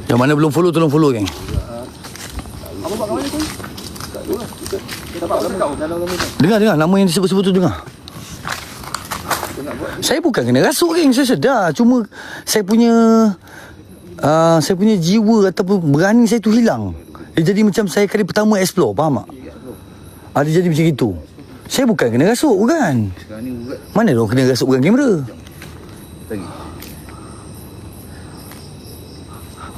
Yang mana belum follow tolong follow geng. Apa buat kat mana tu? Tak tahu lah. Kita dapat dalam kami tu. Dengar nama yang disebut-sebut tu dengar. Saya bukan kena rasuk geng, saya sedar. Cuma saya punya jiwa ataupun berani saya tu hilang. Dia jadi macam saya kali pertama explore, faham tak? Dia jadi macam itu. Saya bukan kena rasuk, bukan. Sekarang ni urat Mana orang kena rasuk pegang kamera?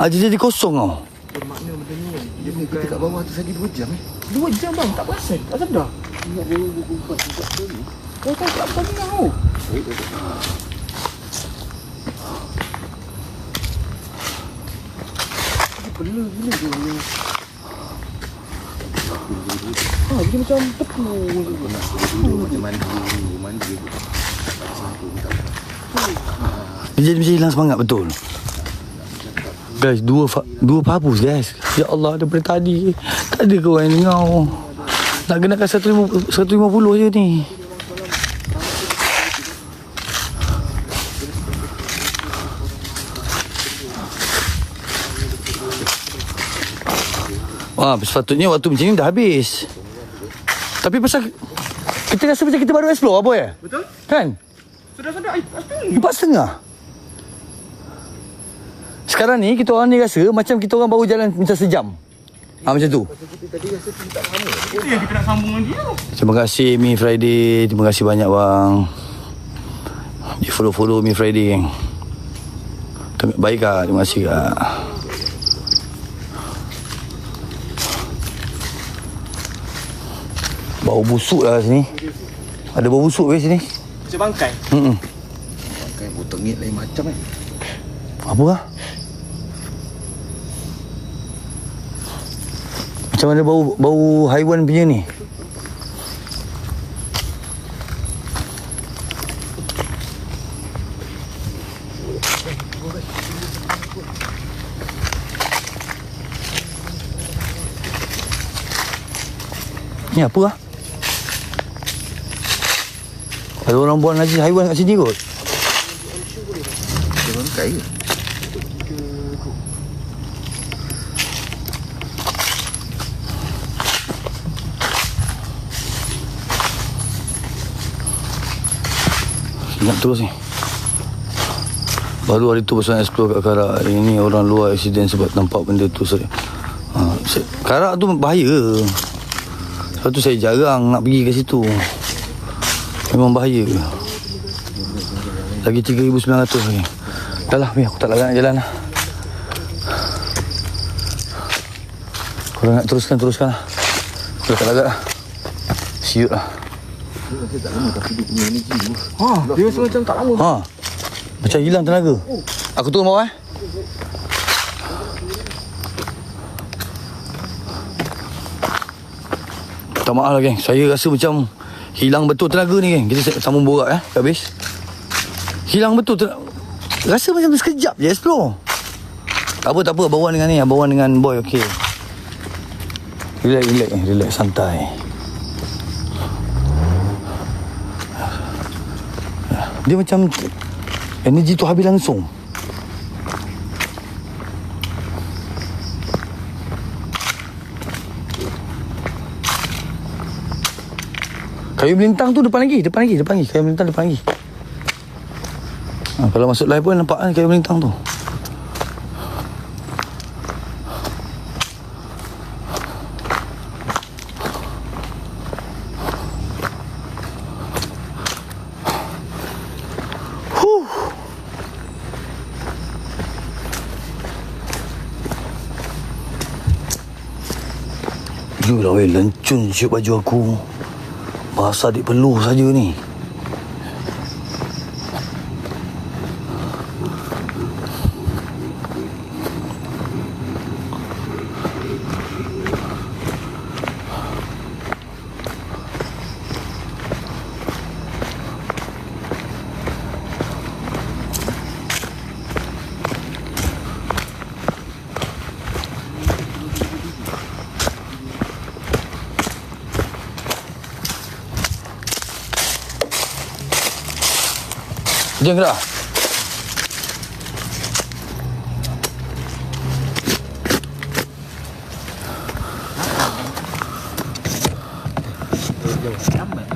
lagi. Dia jadi kosong tau. Bermakna benda ni kan. Dia ni kita kat bawah tu lagi 2 jam 2 jam bang, tak perasan. Tak sedar. Ingat dia buat ni. Kau tahu tak apa ni kau? Bela gila dia ni. Dia macam tepu. Macam mandi aku. Dia jadi macam hilang semangat betul. Guys, dua papus guys. Ya Allah, daripada tadi tak ada kau yang dengar. Nak kenakan 150 je ni. Sepatutnya waktu macam ni dah habis. Tapi pasal kita rasa macam kita baru explore apa ya? Betul? Kan? Sudah-sudah. 4.5. Sekarang ni kita orang ni rasa macam kita orang baru jalan macam sejam. Macam tu. Itu yang kita nak sambung dengan dia. Terima kasih Mi Friday. Terima kasih banyak bang. Di follow Mi Friday geng. Baik kak. Terima kasih kak. Bau busuk lah sini. Ada bau busuk ke sini? Macam bangkai. Pakai bau tengit lain macam Apa lah? Macam mana bau haiwan punya ni? Ni apa lah? Ada orang buang najis haiwan kat sini kot. Orang kaya. Ingat terus ni. Baru hari tu pasal explore kat Karak. Ini orang luar accident sebab nampak benda tu. Karak tu bahaya. Sebab tu saya jarang nak pergi ke situ. Memang bahaya. Lagi 3,900 lagi. Dah lah, aku tak larat nak jalan lah. Korang nak teruskan lah. Aku dah tak larat lah. Siut lah. Dia tak lama tapi dia punya energi tu. Dia rasa macam tak lama. Macam hilang tenaga. Aku turun bawah Tak maaf lah geng. Saya rasa macam hilang betul tenaga ni geng. Kita sambung borak habis. Hilang betul tenaga. Rasa macam sekejap je explore. Tak apa. Bawa dengan ni. Bawa dengan boy okey. Relax santai. Dia macam energi tu habis langsung. Kayu melintang tu depan lagi. Kayu melintang depan lagi. Kalau masuk live pun nampak kayu melintang tu. Yulah lencun siap baju aku. Basah adik peluh saja ni. Dia gerak.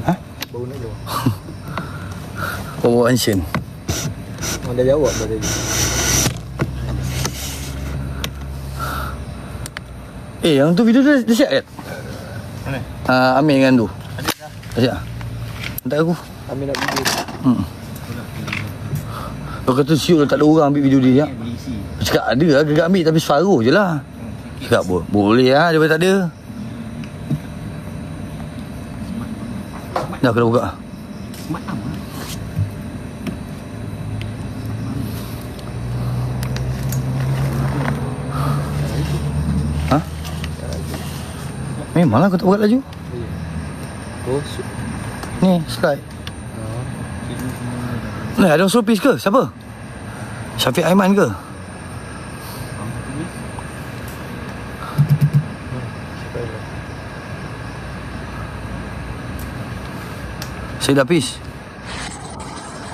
Ha? Bau nak keluar. Bawa ancient. Orang dah jawab dah tadi. Yang tu video dia siap kan? Mana? Amir dengan tu. Ada siap? Hantar aku. Ambil nak video. Kau kata siut tak ada orang ambil video dia. Berisi. Aku cakap ada lah, gagak ambil tapi separuh je lah. Cakap boleh lah, dia tak ada. Dah kena buka. Smart am. Ha? Memanglah kau tak buat laju. Oh, Ni, slide. Ni ada orang suruh pis ke? Siapa? Syafiq Aiman ke? Saya dah pis.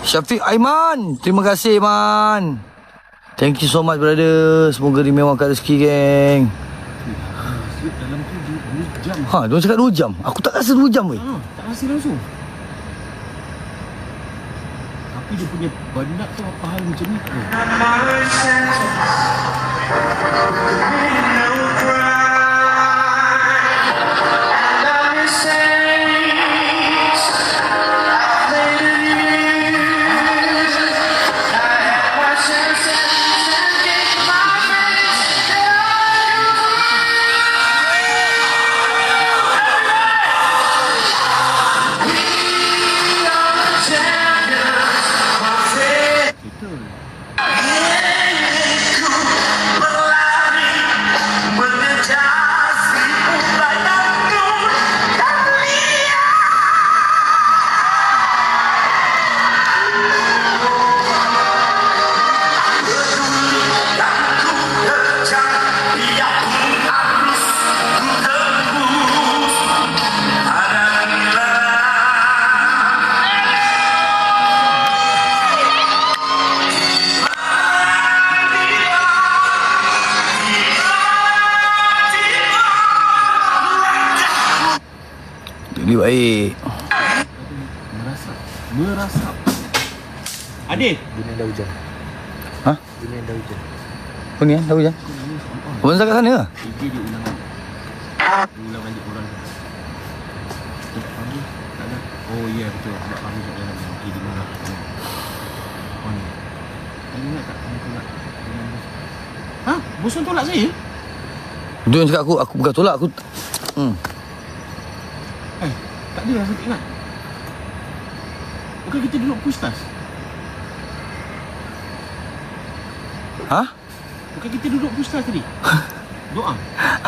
Syafiq Aiman. Terima kasih, Man. Thank you so much, brother. Semoga dimewahkan rezeki, geng. Dalam tu 2 jam. Ha, dia cakap 2 jam. Aku tak rasa 2 jam, weh. Tak rasa langsung. Tapi dia punya bandak tu apa hal macam ni? Jadi baik. Merasap. Adik. Dunia dah hujan. Ha? Dunia dah hujan. Apa ni, tahu je? Orang kat sana ke? Dia ulang balik. Ulang balik orang tu. Pagi tak ada. Oh ya, betul. Sebab pagi tak dalam. Okey, di mana? Oh ni. Kau ingat tak kamu tolak dengan bos? Ha? Bos tolak saya? Dia yang cakap aku bukan tolak, aku... Tak ada lah, saya tak ingat. Bukan kita duduk push tas? Ha? Bukan kita duduk push tas tadi? Doa?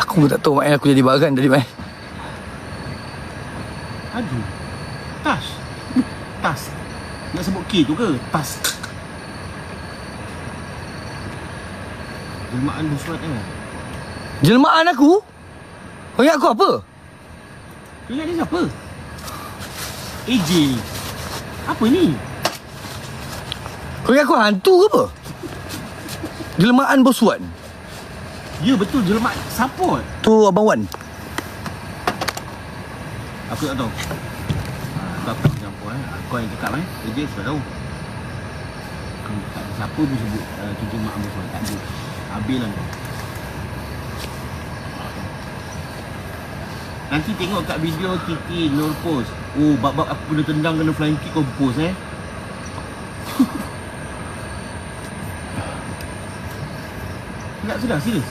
Aku pun tak tahu main aku jadi bagan tadi main. Aduh. Tas? Tas? Nak sebut K tu ke? Tas? Jelmaan Nusrat kan? Jelmaan aku? Kau ingat aku apa? Kau ingat dia siapa? AJ. Apa ni? Kau ingat aku hantu ke apa? Jelmaan Bos Wan. Ya betul, jelmaan support. Tu Abang Wan. Aku tak tahu. Kau tak campur Kau yang cakap AJ sudah tahu. Tak ada siapa pun sebut cucu mak Bos Wan. Tak ada. Habis lah kau. Nanti tengok kat video Kiki Nur post. Oh, bab-bab aku kena tendang kena flying kick kau post Tak sedar, serius.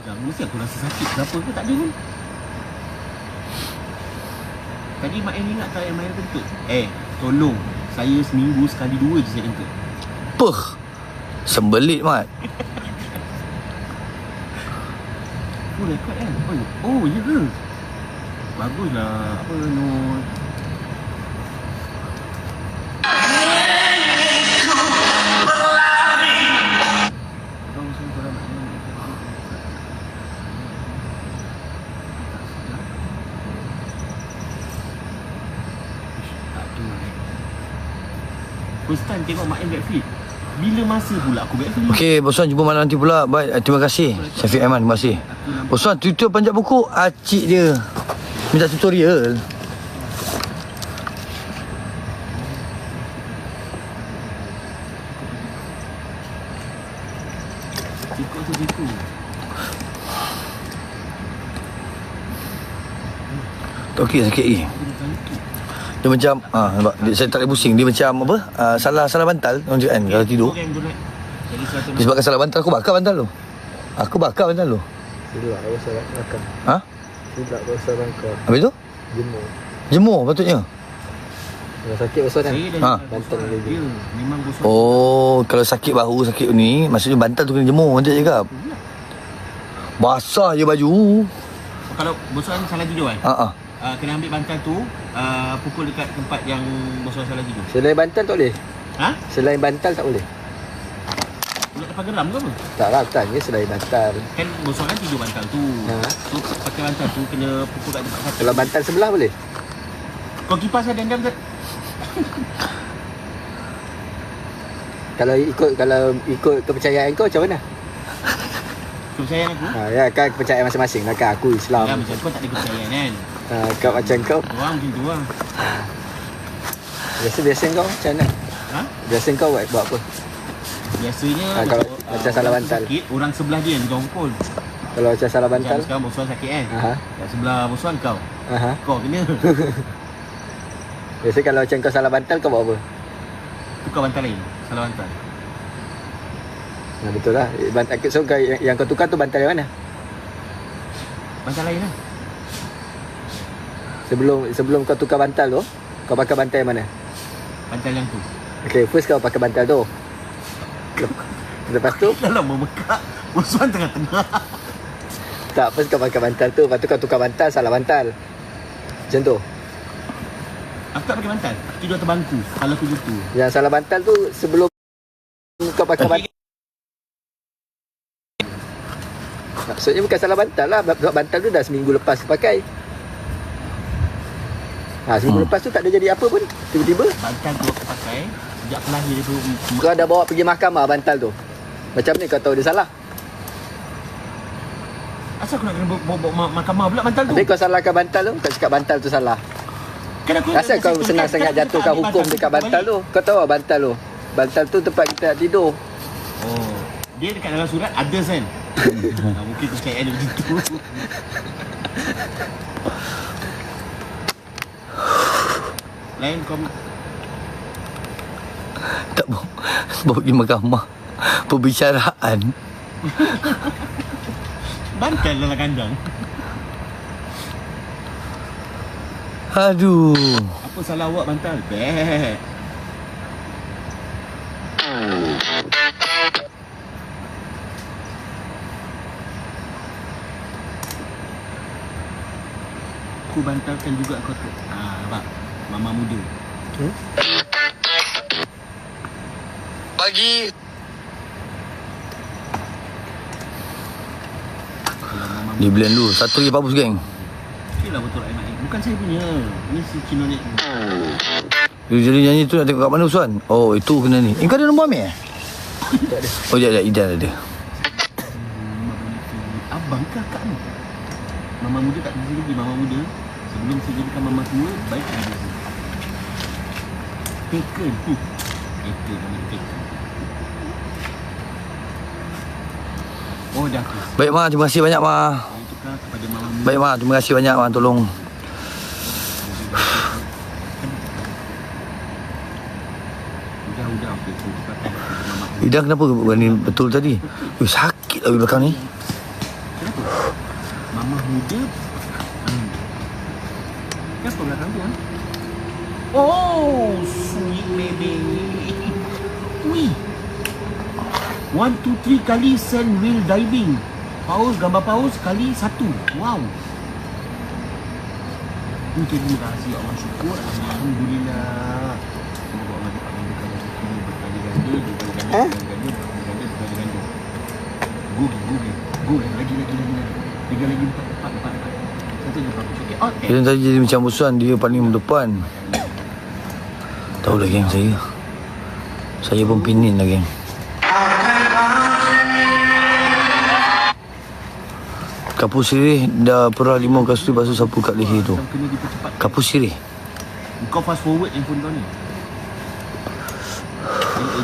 Jangan mesti aku rasa sakit. Kenapa ke tak ada pun. Tadi Mak Ain ingat tak yang main kentut? Tolong. Saya seminggu sekali 2 je saya kentut. Puh. Sembelit mat. Oh, rekod kan? Oh, ya ke? Baguslah. Apa, Nur? first time tengok Mak Em backflip. Bila masa pula aku backflip? Okey, Bos Wan, jumpa malam nanti pula. Baik, terima kasih Syafiq Aiman, terima kasih. Bos Wan, tutor panjat buku, acik dia minta tutorial. Cikgu tu cikgu. Okey, sakit lagi. Dia macam nampak, saya tak boleh pusing. Dia macam apa? Salah bantal orang cakap kan kalau tidur. Disebabkan salah bantal, aku bakar bantal tu. Aku bakar bantal tu. Tidak, kau salah makan. Ha? Tidak, kau salah kau. Habis tu? Jemur. Jemur patutnya. Kalau sakit besar kan? Ha. Bantal lagi. Memang gosok. Oh, kalau sakit bahu, sakit ni, maksudnya bantal tu kena jemur, dia cakap. Basah je baju. Kalau bosan salah tidur kan? Ha. Kena ambil bantal tu, pukul dekat tempat yang bosan salah tidur. Selain bantal tak boleh? Ha? Selain bantal tak boleh? Nak lepas geram ke apa? Tak lah, aku tanya selain bantal. Kan bosan kan tidur bantal tu. Ha. So pakai bantal tu kena pukul kat tempat satu. Kalau bantal sebelah boleh? Kau kipas ada dendam tak? Kalau ikut kepercayaan kau macam mana? Kepercayaan aku? Ya kan kepercayaan masing-masing lah kan. Aku Islam. Ya macam kau tak ada kepercayaan kan? Kau macam kau. Orang macam tu lah. Biasa kau macam mana? Ha? Biasa kau buat apa? Biasanya kalau macam salah bantal. Sakit, orang sebelah dia yang kau pukul. Kalau macam salah bantal? Macam sekarang bosan sakit kan? Aha. Kat sebelah bosan kau. Aha. Kau kena. Biasa kalau macam kau salah bantal kau buat apa? Tukar bantal lain. Salah bantal. Betul lah. So yang kau tukar tu bantal yang mana? Bantal lain lah. Sebelum kau tukar bantal tu, kau pakai bantal yang mana? Bantal yang tu. Okay, first kau pakai bantal tu. Lepas tu Dalam memekak bosan tengah-tengah. tak, first kau pakai bantal tu. Lepas tu kau tukar bantal, salah bantal. Macam tu. Aku tak pakai bantal. Tidur atas bangku. Kalau aku gitu. Yang salah bantal tu sebelum kau pakai bantal. Maksudnya bukan salah bantal lah. Sebab bantal tu dah seminggu lepas pakai. Seminggu lepas tu tak ada jadi apa pun. Tiba-tiba Bantal tu aku pakai sejak pelahir dia tu. kau dah bawa pergi mahkamah bantal tu. Macam ni kau tahu dia salah? Asal aku nak kena bawa mahkamah pula bantal tu? Habis kau salahkan bantal tu. Kau cakap bantal tu salah. Kan aku Asal kau senang sangat jatuhkan hukum dekat bantal tu? Kau tahu bantal tu? Bantal tu tempat kita tidur. Oh, dia dekat dalam surat others kan? Mungkin kepercayaan dia begitu. Lain kau Tak bawa pergi mahkamah. Perbicaraan. bantal dalam kandang. Aduh. Apa salah awak bantal? Bek. Aku bantalkan juga kau tu. Nampak? Mama muda. Pagi. Dia blend dulu. Satu lagi bagus geng. Okey lah betul Aiman. Bukan saya punya. Ini si Cino ni. Dia jadi nyanyi tu nak tengok kat mana Usman? Oh, itu kena ni. Kau ada nombor Amir? Tak ada. Oh, tak ada. Idan ada. Abang kakak ni. Mama muda tak kerja lagi. Mama muda. Sebelum saya jadikan mama tua, baik tak kerja. Taken. Taken. Oh, dah aku. Baik, Ma. Terima kasih banyak, Ma. Saya tukar kepada mama muda. Baik, Ma. Terima kasih banyak, Ma. Tolong. Udah. Okay, saya tukarkan kepada mama muda. Idan kenapa berani betul tadi? Sakit lah belakang ni. Kenapa? Mama muda. Kenapa belakang tu? Oh, sweet baby. Wih. 1, 2, 3 kali sand wheel diving. Paus, gambar paus kali 1. Wow. Mungkin terima kasih Allah, syukur. Alhamdulillah. Semoga Allah dipandangkan rezeki berkali ganda, berkali ganda. Google. Lagi. 3 lagi 4. Satu je bagus. Okay. Dia tadi jadi macam Usman. Dia paling depan. Tahu lah geng saya. Saya pun pinin lagi. Kapus sirih dah perah 5 kali basuh sapu kat leher tu. Kena dipercepat. Kapus sirih. Kau fast forward handphone kau ni.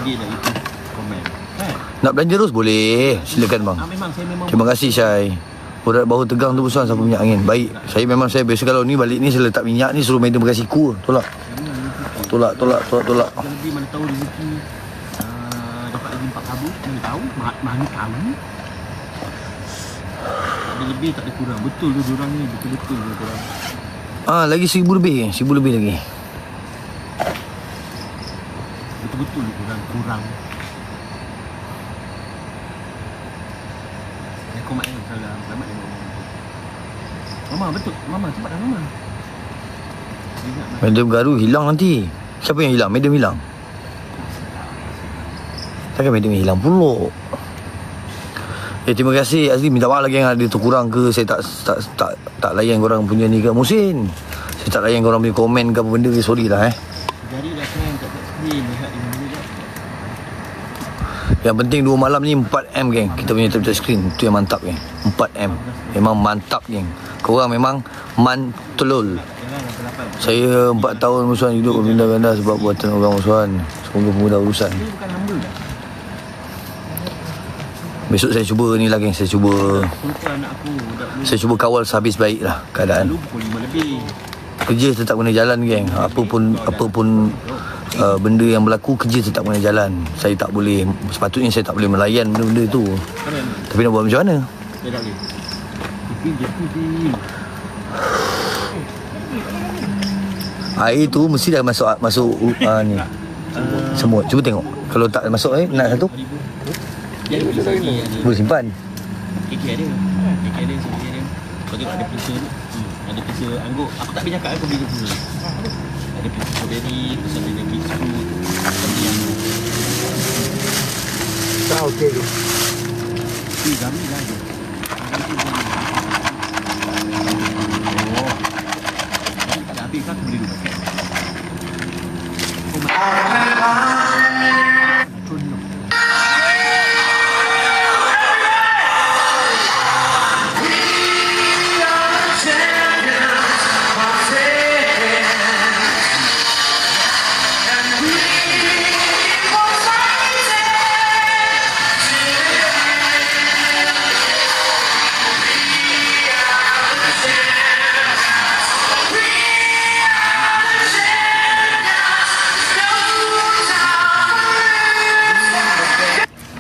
Edit dah itu komen. Kan? Nak belanja terus boleh. Silakan bang. Memang saya memang Terima kasih Syai. Urat bahu tegang tu besar sapu minyak angin. Baik. Saya biasa kalau ni balik ni saya letak minyak ni suruh madam kasih siku. Tolak. Tolak. yang lebih mana tahu rezeki dapat lagi 4 kabut, mana tahu, mana tahu. Ada lebih tak ada kurang. Betul tu diorang ni, betul-betul tu diorang. Lagi 1,000 lebih. 1,000 lebih lagi. Betul-betul diorang kurang. Kau mak yang salah. Selamat yang ngomong. Mama betul. Mama cepat dah Mama. Madam Garu hilang nanti. Siapa yang hilang? Madam hilang. Takkan madam hilang pula. Terima kasih Azli, minta maaf lagi yang ada terkurang ke saya tak layan korang punya ni ke Musin. Saya tak layan korang punya komen ke apa benda ke, sorry lah Jadi dah kena kat screen lihat di mana dah. Yang penting 2 malam ni 4M geng. Kita punya touch screen tu yang mantap geng. 4M. Memang mantap geng. Korang memang mantulul. Saya 4 tahun musuhan hidup berpindah ganda sebab buatan orang musuhan. Semoga pemudah urusan. Ini bukan hamba dah. Besok saya cuba ni lah geng. Saya cuba Sultan anak aku dah belum. Saya cuba kawal sehabis baik lah keadaan. Lalu pukul 5 lebih. Kerja tetap kena jalan geng. Apa pun benda yang berlaku, kerja tetap kena jalan. Saya tak boleh, sepatutnya saya tak boleh melayan benda-benda tu. Tapi nak buat macam mana? Saya tak boleh. Air tu mesti dah masuk ni. Semut. Cuba tengok. Kalau tak masuk nak satu. Yang lagi ada. Boleh simpan. KK ada. KK ada, CK ada. Kau tengok ada pizza tu. Ada pizza anggur. Aku tak boleh cakap aku beli pizza. Ada pizza strawberry, terus ada kids fruit. Ada yang Tak okey tu. gami lah dia. Oh. Tak ada habis kan aku beli 2 paket. Oh my.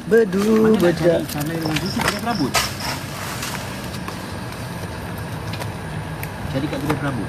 Bedu bejak. Sana dengan Zusi kedai perabot. Cari kat kedai perabot.